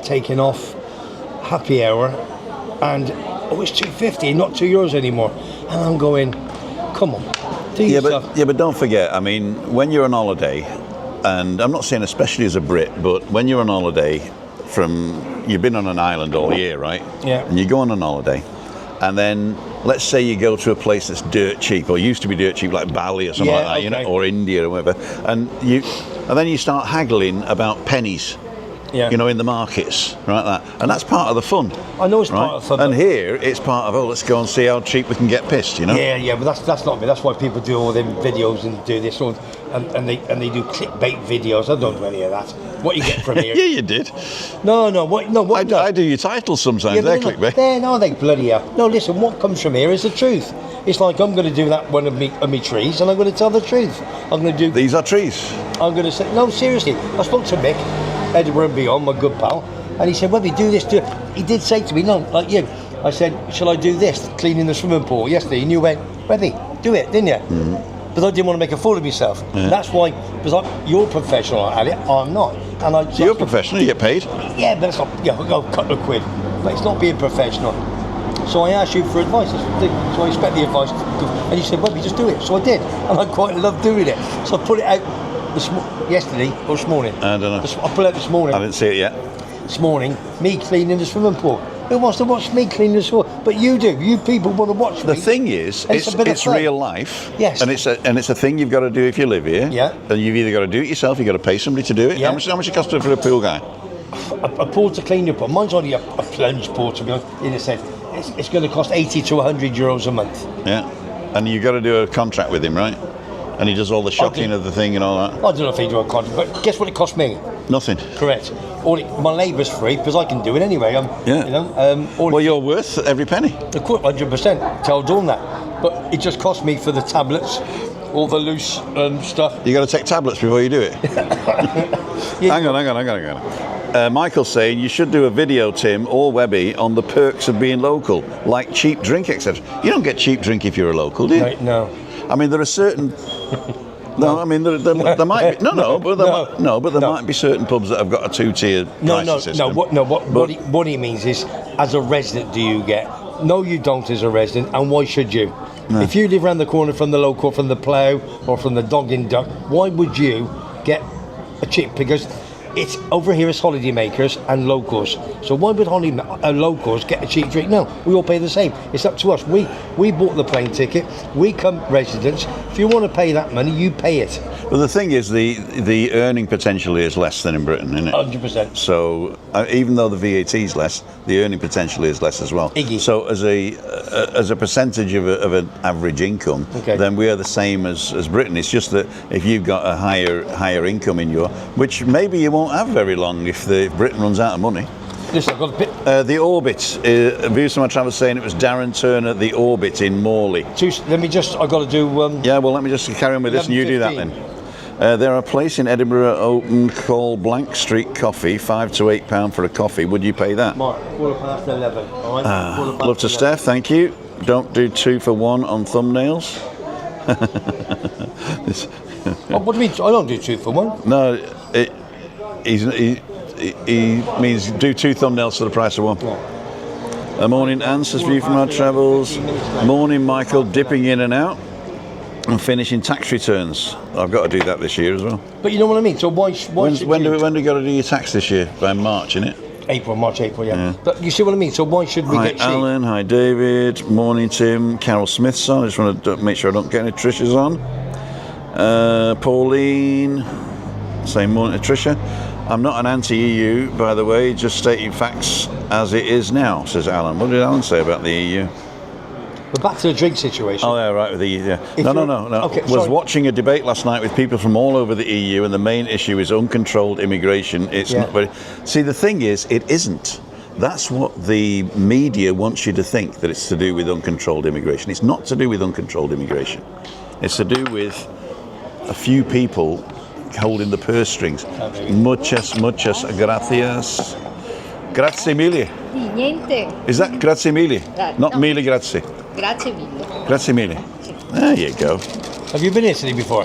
[SPEAKER 3] taking off happy hour and, oh, it's $2.50, not €2 anymore. And I'm going, come on, do yourself.
[SPEAKER 1] But don't forget, I mean, when you're on holiday, and I'm not saying especially as a Brit, but when you're on holiday you've been on an island all year, right?
[SPEAKER 3] Yeah.
[SPEAKER 1] And you go on an holiday, and then let's say you go to a place that's dirt cheap, or used to be dirt cheap, like Bali or something like that, you know,
[SPEAKER 3] okay.
[SPEAKER 1] or India or whatever, and then you start haggling about pennies.
[SPEAKER 3] Yeah.
[SPEAKER 1] You know, in the markets, right? And that's part of the fun.
[SPEAKER 3] I know it's
[SPEAKER 1] right?
[SPEAKER 3] part of the fun.
[SPEAKER 1] And
[SPEAKER 3] but-
[SPEAKER 1] here, it's part of, let's go and see how cheap we can get pissed, you know?
[SPEAKER 3] Yeah, but that's not me. That's why people do all them videos and do this all, and they do clickbait videos. I don't do any of that. What you get from here?
[SPEAKER 1] Yeah, you did.
[SPEAKER 3] No.
[SPEAKER 1] I do your titles sometimes. They're clickbait.
[SPEAKER 3] They bloody hell. No, listen. What comes from here is the truth. It's like I'm going to do that one of me trees, and I'm going to tell the truth. I'm going to do.
[SPEAKER 1] These are trees.
[SPEAKER 3] I'm going to say no. Seriously, I spoke to Mick, Edinburgh and beyond, my good pal, and he said, "Webby, do this." He did say to me, "No, like you." I said, "Shall I do this, cleaning the swimming pool yesterday?" And you went, "Webby, do it, didn't you?" Mm-hmm. But I didn't want to make a fool of myself.
[SPEAKER 1] Yeah.
[SPEAKER 3] That's why, because you're professional at it, I'm not. And
[SPEAKER 1] So you're professional. You get paid.
[SPEAKER 3] Yeah, but it's not. Yeah, I'll go a couple of quid, but it's not being professional. So I asked you for advice. So I expect the advice, and you said, "Webby, just do it." So I did, and I quite love doing it. So I put it out yesterday or this morning.
[SPEAKER 1] I don't know.
[SPEAKER 3] I put it out this morning.
[SPEAKER 1] I didn't see it yet.
[SPEAKER 3] This morning, me cleaning the swimming pool. Who wants to watch me clean the swimming pool? But you do. You people want to watch me.
[SPEAKER 1] The thing is,
[SPEAKER 3] And it's a bit of
[SPEAKER 1] it's
[SPEAKER 3] fun.
[SPEAKER 1] real life.
[SPEAKER 3] Yes.
[SPEAKER 1] And it's a thing you've got to do if you live here.
[SPEAKER 3] Yeah.
[SPEAKER 1] And you've either got to do it yourself, you've got to pay somebody to do it.
[SPEAKER 3] Yeah.
[SPEAKER 1] How much it costs for a pool guy?
[SPEAKER 3] A pool to clean your pool. Mine's only a plunge pool, to be honest, in a sense. It's going to cost €80 to €100 a month.
[SPEAKER 1] Yeah. And you've got to do a contract with him, right? And he does all the shocking of the thing and all that.
[SPEAKER 3] I don't know if they do a contract, but guess what it cost me?
[SPEAKER 1] Nothing.
[SPEAKER 3] Correct. My labour's free because I can do it anyway.
[SPEAKER 1] Yeah.
[SPEAKER 3] You know.
[SPEAKER 1] Well, you're worth every penny.
[SPEAKER 3] 100%. Tell Dawn that. But it just cost me for the tablets, all the loose stuff.
[SPEAKER 1] You got to take tablets before you do it.
[SPEAKER 3] Yeah.
[SPEAKER 1] Hang on. Michael's saying you should do a video, Tim or Webby, on the perks of being local, like cheap drink, etc. You don't get cheap drink if you're a local, do you?
[SPEAKER 3] No.
[SPEAKER 1] I mean, there are certain. No, I mean there might be there might be certain pubs that have got a two-tier pricing system.
[SPEAKER 3] What he means is, as a resident, do you get? No, you don't as a resident, and why should you?
[SPEAKER 1] No.
[SPEAKER 3] If you live around the corner from the local, from the Plough, or from the Dog and Duck, why would you get a cheap? Because it's over here it's holiday makers and locals. So why would locals get a cheap drink? No, we all pay the same. It's up to us. We bought the plane ticket. We come residents. If you want to pay that money, you pay it.
[SPEAKER 1] Well, the thing is, the earning potential is less than in Britain, isn't it?
[SPEAKER 3] 100%.
[SPEAKER 1] So even though the VAT is less, the earning potential is less as well.
[SPEAKER 3] Iggy.
[SPEAKER 1] So as a percentage of an average income,
[SPEAKER 3] Okay.
[SPEAKER 1] then we are the same as Britain. It's just that if you've got a higher income in your, which maybe you won't have very long if Britain runs out of money.
[SPEAKER 3] Listen, I've got a bit.
[SPEAKER 1] The Orbit, Views from My Travels saying it was Darren Turner, the Orbit in Morley.
[SPEAKER 3] Let me just. I got to do.
[SPEAKER 1] Yeah, well, let me just carry on with this and you do that then. There are a place in Edinburgh open called Blank Street Coffee, £5 to £8 for a coffee. Would you pay that?
[SPEAKER 3] Mark, 11:15. All right.
[SPEAKER 1] Love to Steph, thank you. Don't do 2 for 1 on thumbnails.
[SPEAKER 3] What do you mean? I don't do 2 for 1.
[SPEAKER 1] No, he means do 2 thumbnails for the price of 1.
[SPEAKER 3] Yeah.
[SPEAKER 1] Morning, Anne, says View from Our Travels. Morning, Michael, dipping in and out and finishing tax returns. I've got to do that this year as well.
[SPEAKER 3] But you know what I mean. So why
[SPEAKER 1] when do we got to do your tax this year? By March, innit?
[SPEAKER 3] March, April, yeah. But you see what I mean. So why should we
[SPEAKER 1] Hi
[SPEAKER 3] get cheap?
[SPEAKER 1] Alan, hi David. Morning, Tim. Carol Smith's on. I just want to make sure I don't get any Trishas on. Pauline, same morning to Trisha. I'm not an anti-EU, by the way, just stating facts as it is now, says Alan. What did Alan say about the EU?
[SPEAKER 3] But back to the drink situation.
[SPEAKER 1] Oh, yeah, right, with the EU. Yeah. No.
[SPEAKER 3] Okay,
[SPEAKER 1] was
[SPEAKER 3] sorry.
[SPEAKER 1] watching a debate last night with people from all over the EU, and the main issue is uncontrolled immigration. It's not very... See, the thing is, it isn't. That's what the media wants you to think, that it's to do with uncontrolled immigration. It's not to do with uncontrolled immigration. It's to do with a few people holding the purse strings. Muchas gracias. Grazie mille.
[SPEAKER 9] Niente.
[SPEAKER 1] Is that grazie mille? Not
[SPEAKER 9] no.
[SPEAKER 1] mille grazie.
[SPEAKER 9] Grazie mille.
[SPEAKER 1] Grazie mille. There you go.
[SPEAKER 3] Have you been in Italy before?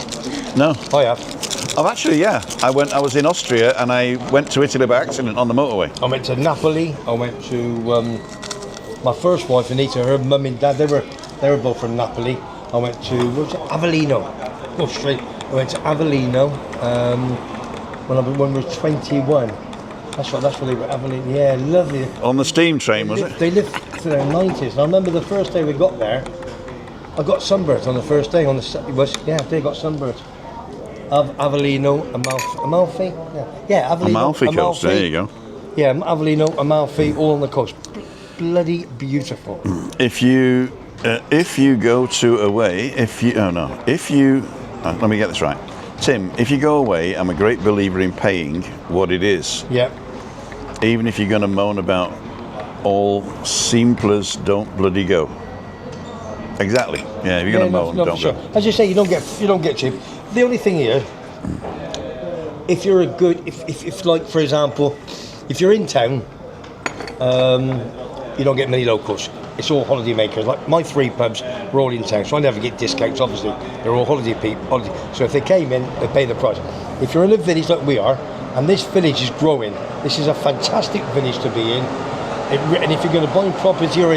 [SPEAKER 1] No.
[SPEAKER 3] I have.
[SPEAKER 1] I've actually, yeah. I was in Austria and I went to Italy by accident on the motorway.
[SPEAKER 3] I went to Napoli. I went to my first wife, Anita. Her mum and dad. They were both from Napoli. I went to Avellino. Go straight. I went to Avellino when we were 21. That's where they were. Avellino. Yeah, lovely.
[SPEAKER 1] On the steam train, was it?
[SPEAKER 3] They lived to their 90s. And I remember the first day we got there, I got sunburnt on the first day. They got sunburnt. Avellino, Amalfi. Yeah, Avellino,
[SPEAKER 1] Amalfi coast. There you go.
[SPEAKER 3] Yeah, Avellino, Amalfi, all on the coast. Bloody beautiful.
[SPEAKER 1] If you go to away, let me get this right. Tim, if you go away, I'm a great believer in paying what it is.
[SPEAKER 3] Yeah.
[SPEAKER 1] Even if you're going to moan about all simples, don't bloody go. Exactly. Yeah, if you're going to moan, don't go.
[SPEAKER 3] As you say, you don't get cheap. The only thing here, if you're if like for example, if you're in town, you don't get many locals. It's all holiday makers. Like my 3 pubs were all in town, so I never get discounts. Obviously, they're all holiday people. So if they came in, they pay the price. If you're in a village like we are, and this village is growing, this is a fantastic village to be in. And if you're going to buy property or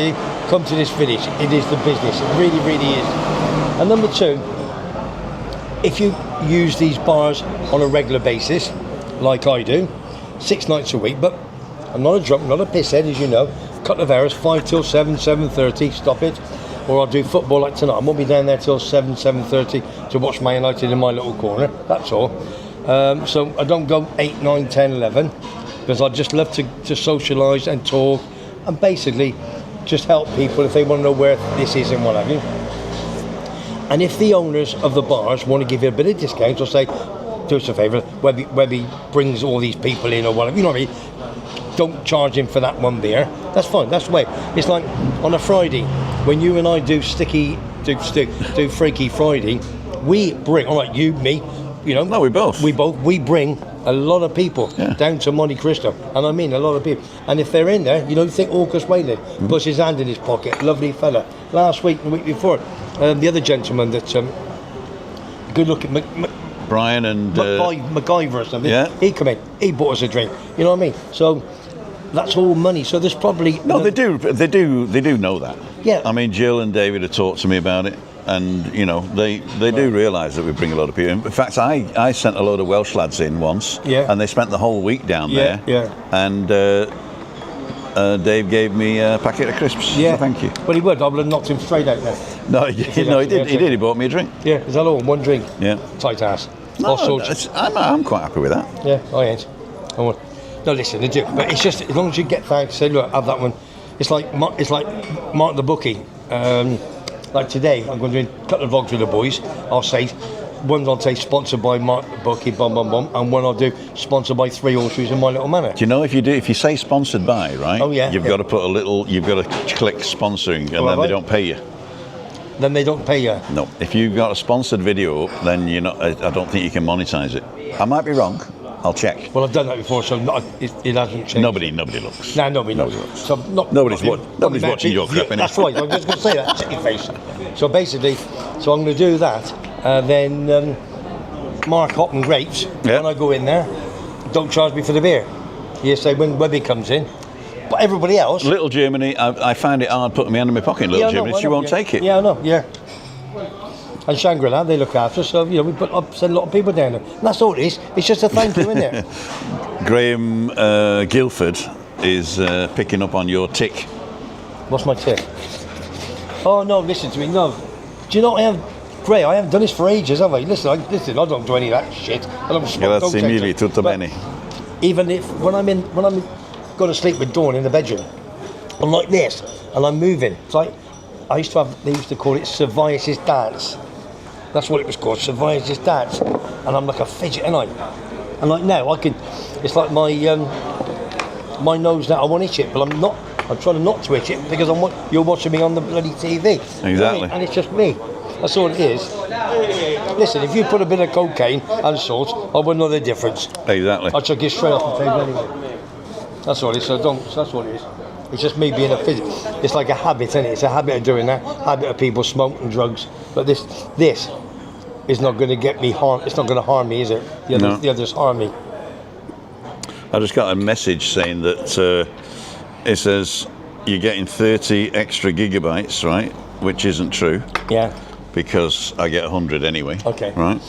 [SPEAKER 3] come to this village, it is the business. It really, really is. And number 2, if you use these bars on a regular basis, like I do, 6 nights a week, but I'm not a drunk, not a pisshead, as you know. Couple of hours, 5 till 7, 7:30, stop it. Or I'll do football like tonight. I won't be down there till 7, 7:30 to watch Man United in my little corner, that's all. So I don't go 8, 9, 10, 11, because I just love to socialise and talk and basically just help people if they want to know where this is and what have you. And if the owners of the bars want to give you a bit of discount or say, do us a favour, Webby brings all these people in or whatever, you know what I mean? Don't charge him for that one beer. That's fine. That's the way. It's like on a Friday when you and I do Freaky Friday. We bring, all right, you, me, you know.
[SPEAKER 1] No, we
[SPEAKER 3] bring a lot of people down to Monte Cristo, and I mean a lot of people. And if they're in there, you know, you think Orcus Wayland puts his hand in his pocket. Lovely fella. Last week, the week before, the other gentleman that good looking.
[SPEAKER 1] Brian and
[SPEAKER 3] MacGyver or something.
[SPEAKER 1] Yeah.
[SPEAKER 3] He come in. He bought us a drink. You know what I mean? So that's all money. So there's probably
[SPEAKER 1] they do know that.
[SPEAKER 3] Yeah.
[SPEAKER 1] I mean, Jill and David have talked to me about it. And you know they do realise that we bring a lot of people in. In fact, I sent a load of Welsh lads in once,
[SPEAKER 3] Yeah.
[SPEAKER 1] and they spent the whole week down
[SPEAKER 3] Yeah,
[SPEAKER 1] there.
[SPEAKER 3] yeah.
[SPEAKER 1] And Dave gave me a packet of crisps.
[SPEAKER 3] Yeah.
[SPEAKER 1] So thank you.
[SPEAKER 3] Well, he would. I would have knocked him straight out there.
[SPEAKER 1] No, he did. No, he did. He did. He bought me a drink.
[SPEAKER 3] Yeah, is that all? One drink?
[SPEAKER 1] Yeah.
[SPEAKER 3] Tight ass.
[SPEAKER 1] No,
[SPEAKER 3] All sorts.
[SPEAKER 1] I'm quite happy with that.
[SPEAKER 3] Yeah, I ain't. No, listen, they do. But it's just as long as you get thanks, say, look, have that one. It's like Mark the Bookie. Like today, I'm going to do a couple of vlogs with the boys. I'll say, one I'll say sponsored by Mark the Bookie, bum bum bum, and one I'll do sponsored by 3 Horses in My Little Manor.
[SPEAKER 1] Do you know if you say sponsored by, right?
[SPEAKER 3] Oh, yeah,
[SPEAKER 1] You've
[SPEAKER 3] yeah.
[SPEAKER 1] got to put you've got to click sponsoring, and
[SPEAKER 3] Oh,
[SPEAKER 1] then
[SPEAKER 3] have
[SPEAKER 1] they
[SPEAKER 3] I?
[SPEAKER 1] don't pay you.
[SPEAKER 3] Then they don't pay you.
[SPEAKER 1] No, if you've got a sponsored video up, then you're not. I don't think you can monetize it. I might be wrong. I'll check.
[SPEAKER 3] Well, I've done that before, so it hasn't changed.
[SPEAKER 1] Nobody looks.
[SPEAKER 3] No, nobody knows. So
[SPEAKER 1] Nobody's watching your crap, innit?
[SPEAKER 3] That's right. I was just going to say that. Shitty face. So basically, I'm going to do that. Then Mark Hop and Grapes.
[SPEAKER 1] Yeah.
[SPEAKER 3] When I go in there, don't charge me for the beer. You say when Webby comes in, but everybody else.
[SPEAKER 1] Little Germany, I find it hard putting my hand in my pocket in Little
[SPEAKER 3] I know,
[SPEAKER 1] Germany.
[SPEAKER 3] I
[SPEAKER 1] She
[SPEAKER 3] know,
[SPEAKER 1] won't
[SPEAKER 3] yeah.
[SPEAKER 1] take it.
[SPEAKER 3] Yeah, I know. Yeah. And Shangri-La, they look after us, so you know I send a lot of people down there. And that's all it is. It's just a thank you, isn't it?
[SPEAKER 1] Graham Guildford is picking up on your tick.
[SPEAKER 3] What's my tip? Oh no, listen to me. No, do you know what I have, Gray? I haven't done this for ages, have I? Listen, I don't do any of that shit. I don't smoke.
[SPEAKER 1] Grazie
[SPEAKER 3] don't take
[SPEAKER 1] mille,
[SPEAKER 3] it.
[SPEAKER 1] tutto
[SPEAKER 3] But
[SPEAKER 1] bene.
[SPEAKER 3] Even if when I'm going to sleep with Dawn in the bedroom, I'm like this, and I'm moving. It's like they used to call it Survivor's dance. That's what it was called, Survivor's dance. And I'm like a fidget, and like now I can. It's like my nose now. I want to itch it, but I'm not. I'm trying not to itch it because you're watching me on the bloody TV.
[SPEAKER 1] Exactly.
[SPEAKER 3] And it's just me. That's all it is. Listen, if you put a bit of cocaine and salt, I wouldn't know the difference.
[SPEAKER 1] Exactly.
[SPEAKER 3] I'll chuck it straight off the table anyway. That's all it is. So that's what it is. It's just me being a fidget. It's like a habit, isn't it? It's a habit of doing that. Habit of people smoking drugs. But this is not going to get me harm. It's not going to harm me, is it? The others harm me.
[SPEAKER 1] I just got a message saying that it says you're getting 30 extra gigabytes, right? Which isn't true.
[SPEAKER 3] Yeah.
[SPEAKER 1] Because I get 100 anyway.
[SPEAKER 3] Okay.
[SPEAKER 1] Right?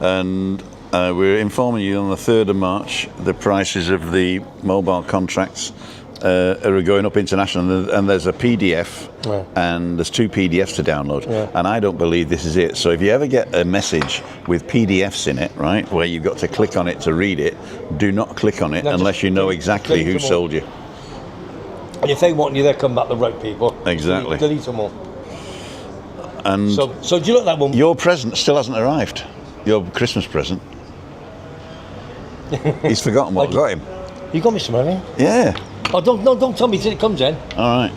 [SPEAKER 1] And we're informing you on the 3rd of March the prices of the mobile contracts are going up international, and there's a PDF and there's 2 PDFs to download, and I don't believe this is it. So if you ever get a message with PDFs in it, right, where you've got to click on it to read it, do not click on it unless you know exactly who sold you.
[SPEAKER 3] And if they want you, they'll come back the right people.
[SPEAKER 1] Exactly.
[SPEAKER 3] Delete them all.
[SPEAKER 1] And
[SPEAKER 3] so do you look at that one?
[SPEAKER 1] Your present still hasn't arrived. Your Christmas present. He's forgotten what I got him.
[SPEAKER 3] You got me some, haven't you?
[SPEAKER 1] Yeah.
[SPEAKER 3] Oh, don't tell me till it comes in.
[SPEAKER 1] All right.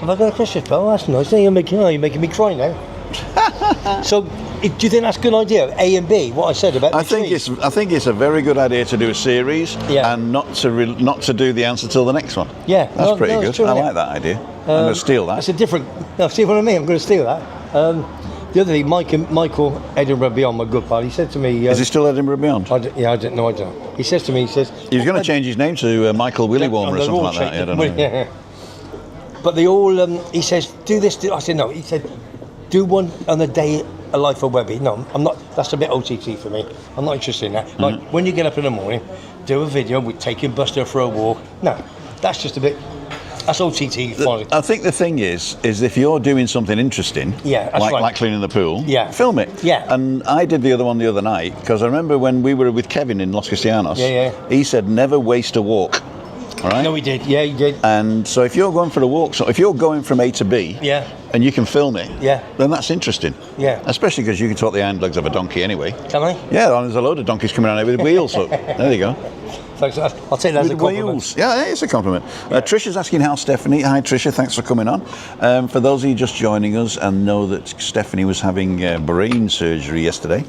[SPEAKER 3] Have I got a Christmas present? Oh, that's nice. You're making me cry now. So, do you think that's a good idea? A and B, what I said about.
[SPEAKER 1] I think it's a very good idea to do a series, and not to do the answer till the next one.
[SPEAKER 3] Yeah,
[SPEAKER 1] that's pretty good.
[SPEAKER 3] True,
[SPEAKER 1] I like that idea. I'm going to steal that.
[SPEAKER 3] It's a different. No, see what I mean? I'm going to steal that. The other day, Michael Edinburgh Beyond, my good pal, he said to me...
[SPEAKER 1] Is he still Edinburgh Beyond?
[SPEAKER 3] I didn't know. He says to me, he was
[SPEAKER 1] going to change his name to Michael Willy Warmer or something like that. I don't know.
[SPEAKER 3] Yeah. But they all, he says, do this. I said, no. He said, do one on the day of life of Webby. No, I'm not. That's a bit OTT for me. I'm not interested in that. Like, when you get up in the morning, do a video with taking Buster for a walk. No, that's just a bit... That's OTT.
[SPEAKER 1] I think the thing is if you're doing something interesting, like cleaning the pool, film it.
[SPEAKER 3] Yeah.
[SPEAKER 1] And I did the other one the other night because I remember when we were with Kevin in Los Cristianos, he said never waste a walk. All right?
[SPEAKER 3] No, he did. Yeah, he did.
[SPEAKER 1] And so if you're going for a walk, so if you're going from A to B, and you can film it, then that's interesting.
[SPEAKER 3] Yeah.
[SPEAKER 1] Especially because you can talk the hind legs of a donkey anyway.
[SPEAKER 3] Can I?
[SPEAKER 1] Yeah, and there's a load of donkeys coming around here with wheels. So there you go.
[SPEAKER 3] Thanks. I'll take that as a compliment.
[SPEAKER 1] Wheels. Yeah, it's a compliment. Trisha's asking how Stephanie. Hi, Trisha. Thanks for coming on. For those of you just joining us and know that Stephanie was having brain surgery yesterday,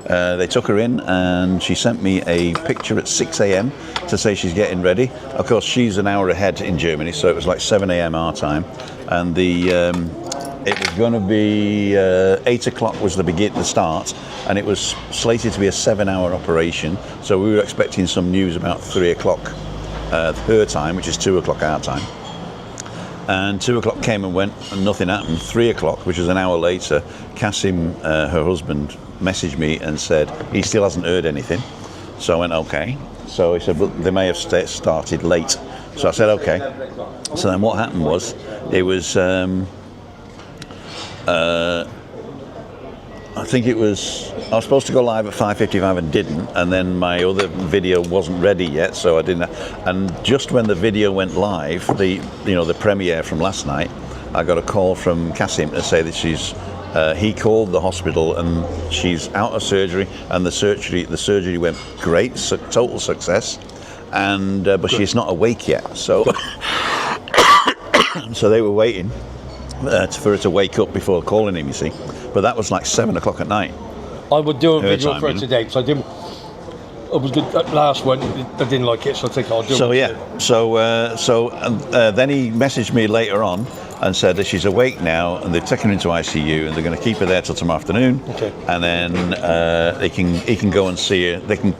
[SPEAKER 1] they took her in and she sent me a picture at 6 a.m. to say she's getting ready. Of course, she's an hour ahead in Germany, so it was like 7 a.m. our time, and it was going to be 8 o'clock was the start, and it was slated to be a 7-hour operation. So we were expecting some news about 3 o'clock her time, which is 2 o'clock our time. And 2 o'clock came and went, and nothing happened. 3 o'clock, which was an hour later, Kasim, her husband, messaged me and said he still hasn't heard anything. So I went, okay. So he said, well, they may have started late. So I said, okay. So then what happened was, it was, I think it was, I was supposed to go live at 5:55 and didn't, and then my other video wasn't ready yet, so I didn't. And just when the video went live, the premiere from last night, I got a call from Kasim to say that he called the hospital and she's out of surgery, and the surgery went great, total success, and but she's not awake yet, so so they were waiting for her to wake up before calling him, you see. But that was like 7 o'clock at night.
[SPEAKER 3] I would do a video
[SPEAKER 1] time,
[SPEAKER 3] for it today, so I didn't. It was good. That last one, I didn't like it, so I think I'll do it.
[SPEAKER 1] So yeah, then he messaged me later on and said that she's awake now, and they've taken her into ICU, and they're going to keep her there till tomorrow afternoon.
[SPEAKER 3] Okay.
[SPEAKER 1] And then he can go and see her. They can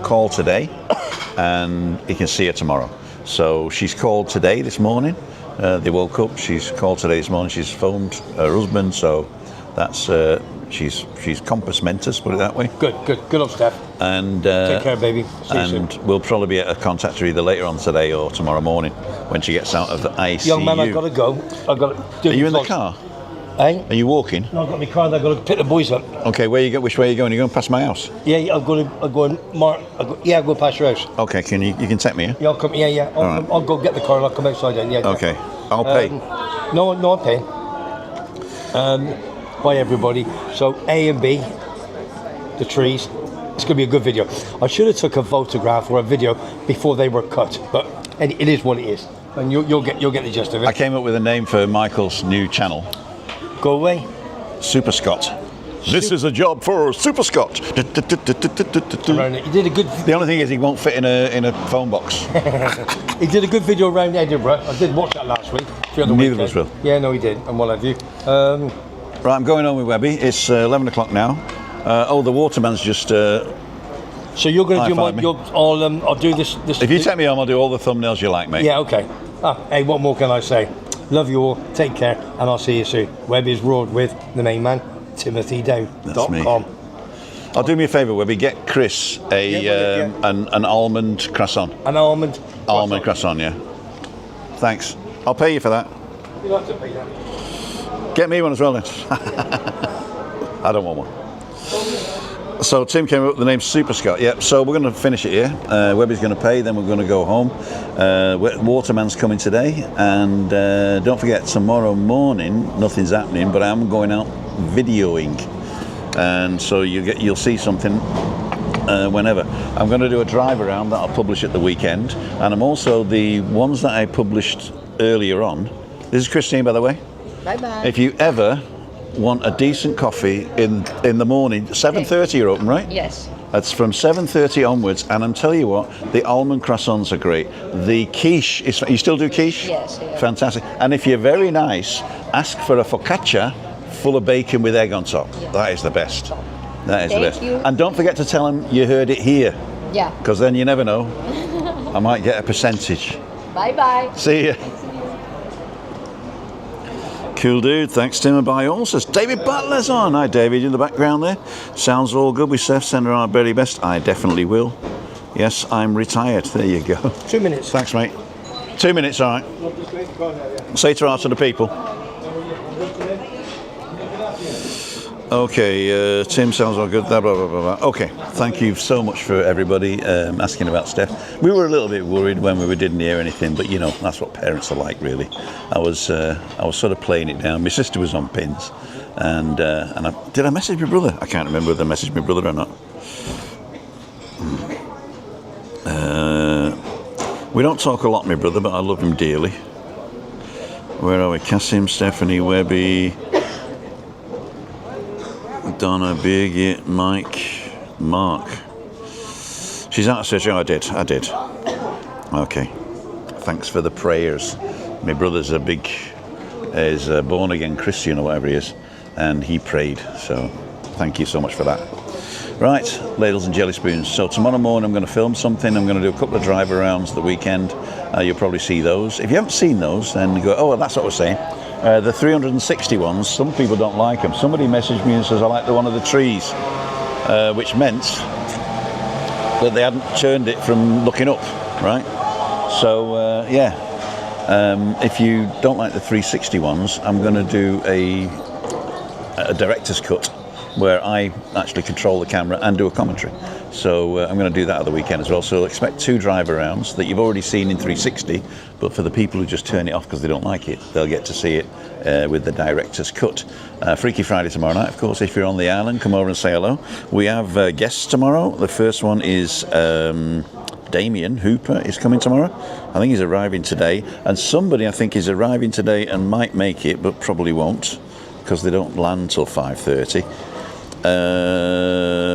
[SPEAKER 1] call today, and he can see her tomorrow. So she's called today this morning. They woke up. She's called today this morning. She's phoned her husband. So that's she's compos mentis, put it that way.
[SPEAKER 3] Good up, Steph.
[SPEAKER 1] And
[SPEAKER 3] take care, baby. See you soon.
[SPEAKER 1] We'll probably be able to contact her either later on today or tomorrow morning when she gets out of the ICU.
[SPEAKER 3] Young man, I've got to go. I've got to do.
[SPEAKER 1] Are you in the car?
[SPEAKER 3] Eh?
[SPEAKER 1] Are you walking?
[SPEAKER 3] No, I've got my car. I've got to pick the boys up.
[SPEAKER 1] Okay, which way are you going? Are you going past my house?
[SPEAKER 3] Yeah, I'll go past your house.
[SPEAKER 1] Okay, you can take me. Yeah.
[SPEAKER 3] Yeah, I'll come. Yeah. I'll go get the car and I'll come outside then. Yeah.
[SPEAKER 1] Okay, I'll pay.
[SPEAKER 3] No, I'll pay. Bye everybody. So A and B, the trees. It's going to be a good video. I should have took a photograph or a video before they were cut, but it is what it is, and you'll get the gist of it.
[SPEAKER 1] I came up with a name for Michael's new channel.
[SPEAKER 3] Go away.
[SPEAKER 1] Super Scott. This is a job for Super Scott.
[SPEAKER 3] You did a good.
[SPEAKER 1] The only thing is he won't fit in a phone box.
[SPEAKER 3] He did a good video around Edinburgh. I did watch that last week.
[SPEAKER 1] Neither of us will.
[SPEAKER 3] Yeah, no, he did, and what have you.
[SPEAKER 1] Right, I'm going on with Webby. It's 11 o'clock now. The waterman's just.
[SPEAKER 3] So you're going to do
[SPEAKER 1] high-five me.
[SPEAKER 3] I'll do this.
[SPEAKER 1] If you take me home, I'll do all the thumbnails you like, mate.
[SPEAKER 3] Yeah, okay. Hey, what more can I say? Love you all. Take care, and I'll see you soon. Webby is roared with the main man, TimothyDow.com.
[SPEAKER 1] I'll do me a favour, Webby. Get Chris an almond croissant.
[SPEAKER 3] An almond
[SPEAKER 1] croissant, yeah. Thanks. I'll pay you for that.
[SPEAKER 3] You'll have to pay that.
[SPEAKER 1] Get me one as well then. I don't want one. So Tim came up with the name Super Scott. Yep. So we're going to finish it here. Webby's going to pay. Then we're going to go home. Waterman's coming today, and don't forget tomorrow morning. Nothing's happening, but I am going out videoing, and so you'll see something whenever. I'm going to do a drive around that I'll publish at the weekend, and I'm also the ones that I published earlier on. This is Christine, by the way.
[SPEAKER 9] Bye bye.
[SPEAKER 1] If you ever want a decent coffee in the morning, 7:30 you're open, right?
[SPEAKER 9] Yes.
[SPEAKER 1] That's from 7:30 onwards, and I'm telling you what, the almond croissants are great. The quiche you still do quiche?
[SPEAKER 9] Yes. Yeah.
[SPEAKER 1] Fantastic. And if you're very nice, ask for a focaccia full of bacon with egg on top.
[SPEAKER 9] Yeah.
[SPEAKER 1] That is the best. That is the best.
[SPEAKER 9] Thank you.
[SPEAKER 1] And don't forget to tell them you heard it here,
[SPEAKER 9] Yeah.
[SPEAKER 1] because then you never know. I might get a percentage.
[SPEAKER 9] Bye bye.
[SPEAKER 1] See ya. Cool dude, thanks Tim and bye all. Says David Butler's on. Hi David, in the background there. Sounds all good with Seth, send her our very best. I definitely will. Yes, I'm retired. There you go.
[SPEAKER 3] 2 minutes.
[SPEAKER 1] Thanks mate. 2 minutes, all right. Say ta to the people. Okay, Tim sounds all good. Blah, blah, blah, blah. Okay, thank you so much for everybody asking about Steph. We were a little bit worried when we didn't hear anything, but you know that's what parents are like, really. I was sort of playing it down. My sister was on pins, and did I message my brother? I can't remember whether I messaged my brother or not. We don't talk a lot, my brother, but I love him dearly. Where are we? Kasim, Stephanie, Webby. Donna, Birgit, Mike, Mark. She's out of surgery. Oh, I did. Okay. Thanks for the prayers. My brother's a born again Christian or whatever he is, and he prayed. So thank you so much for that. Right, ladles and jelly spoons. So tomorrow morning I'm going to film something. I'm going to do a couple of drive arounds the weekend. You'll probably see those. If you haven't seen those, then you go, oh, well, that's what I was saying. The 360 ones, some people don't like them. Somebody messaged me and says, I like the one of the trees, which meant that they hadn't turned it from looking up, right? So, yeah. If you don't like the 360 ones, I'm going to do a director's cut where I actually control the camera and do a commentary. So I'm going to do that at the weekend as well. So expect 2 drive arounds that you've already seen in 360, but for the people who just turn it off because they don't like it, they'll get to see it with the director's cut. Freaky Friday tomorrow night, of course. If you're on the island, come over and say hello. We have guests tomorrow. The first one is Damien Hooper is coming tomorrow. I think he's arriving today, and somebody I think is arriving today and might make it but probably won't because they don't land till 5:30.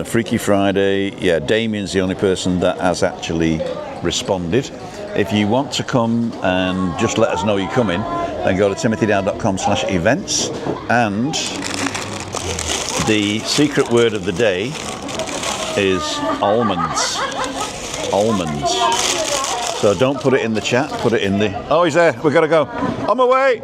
[SPEAKER 1] Freaky Friday, yeah, Damien's the only person that has actually responded. If you want to come and just let us know you're coming, then go to timothydow.com/events, and the secret word of the day is almonds. Almonds. So don't put it in the chat, put it in the... Oh, he's there. We've got to go. On my way.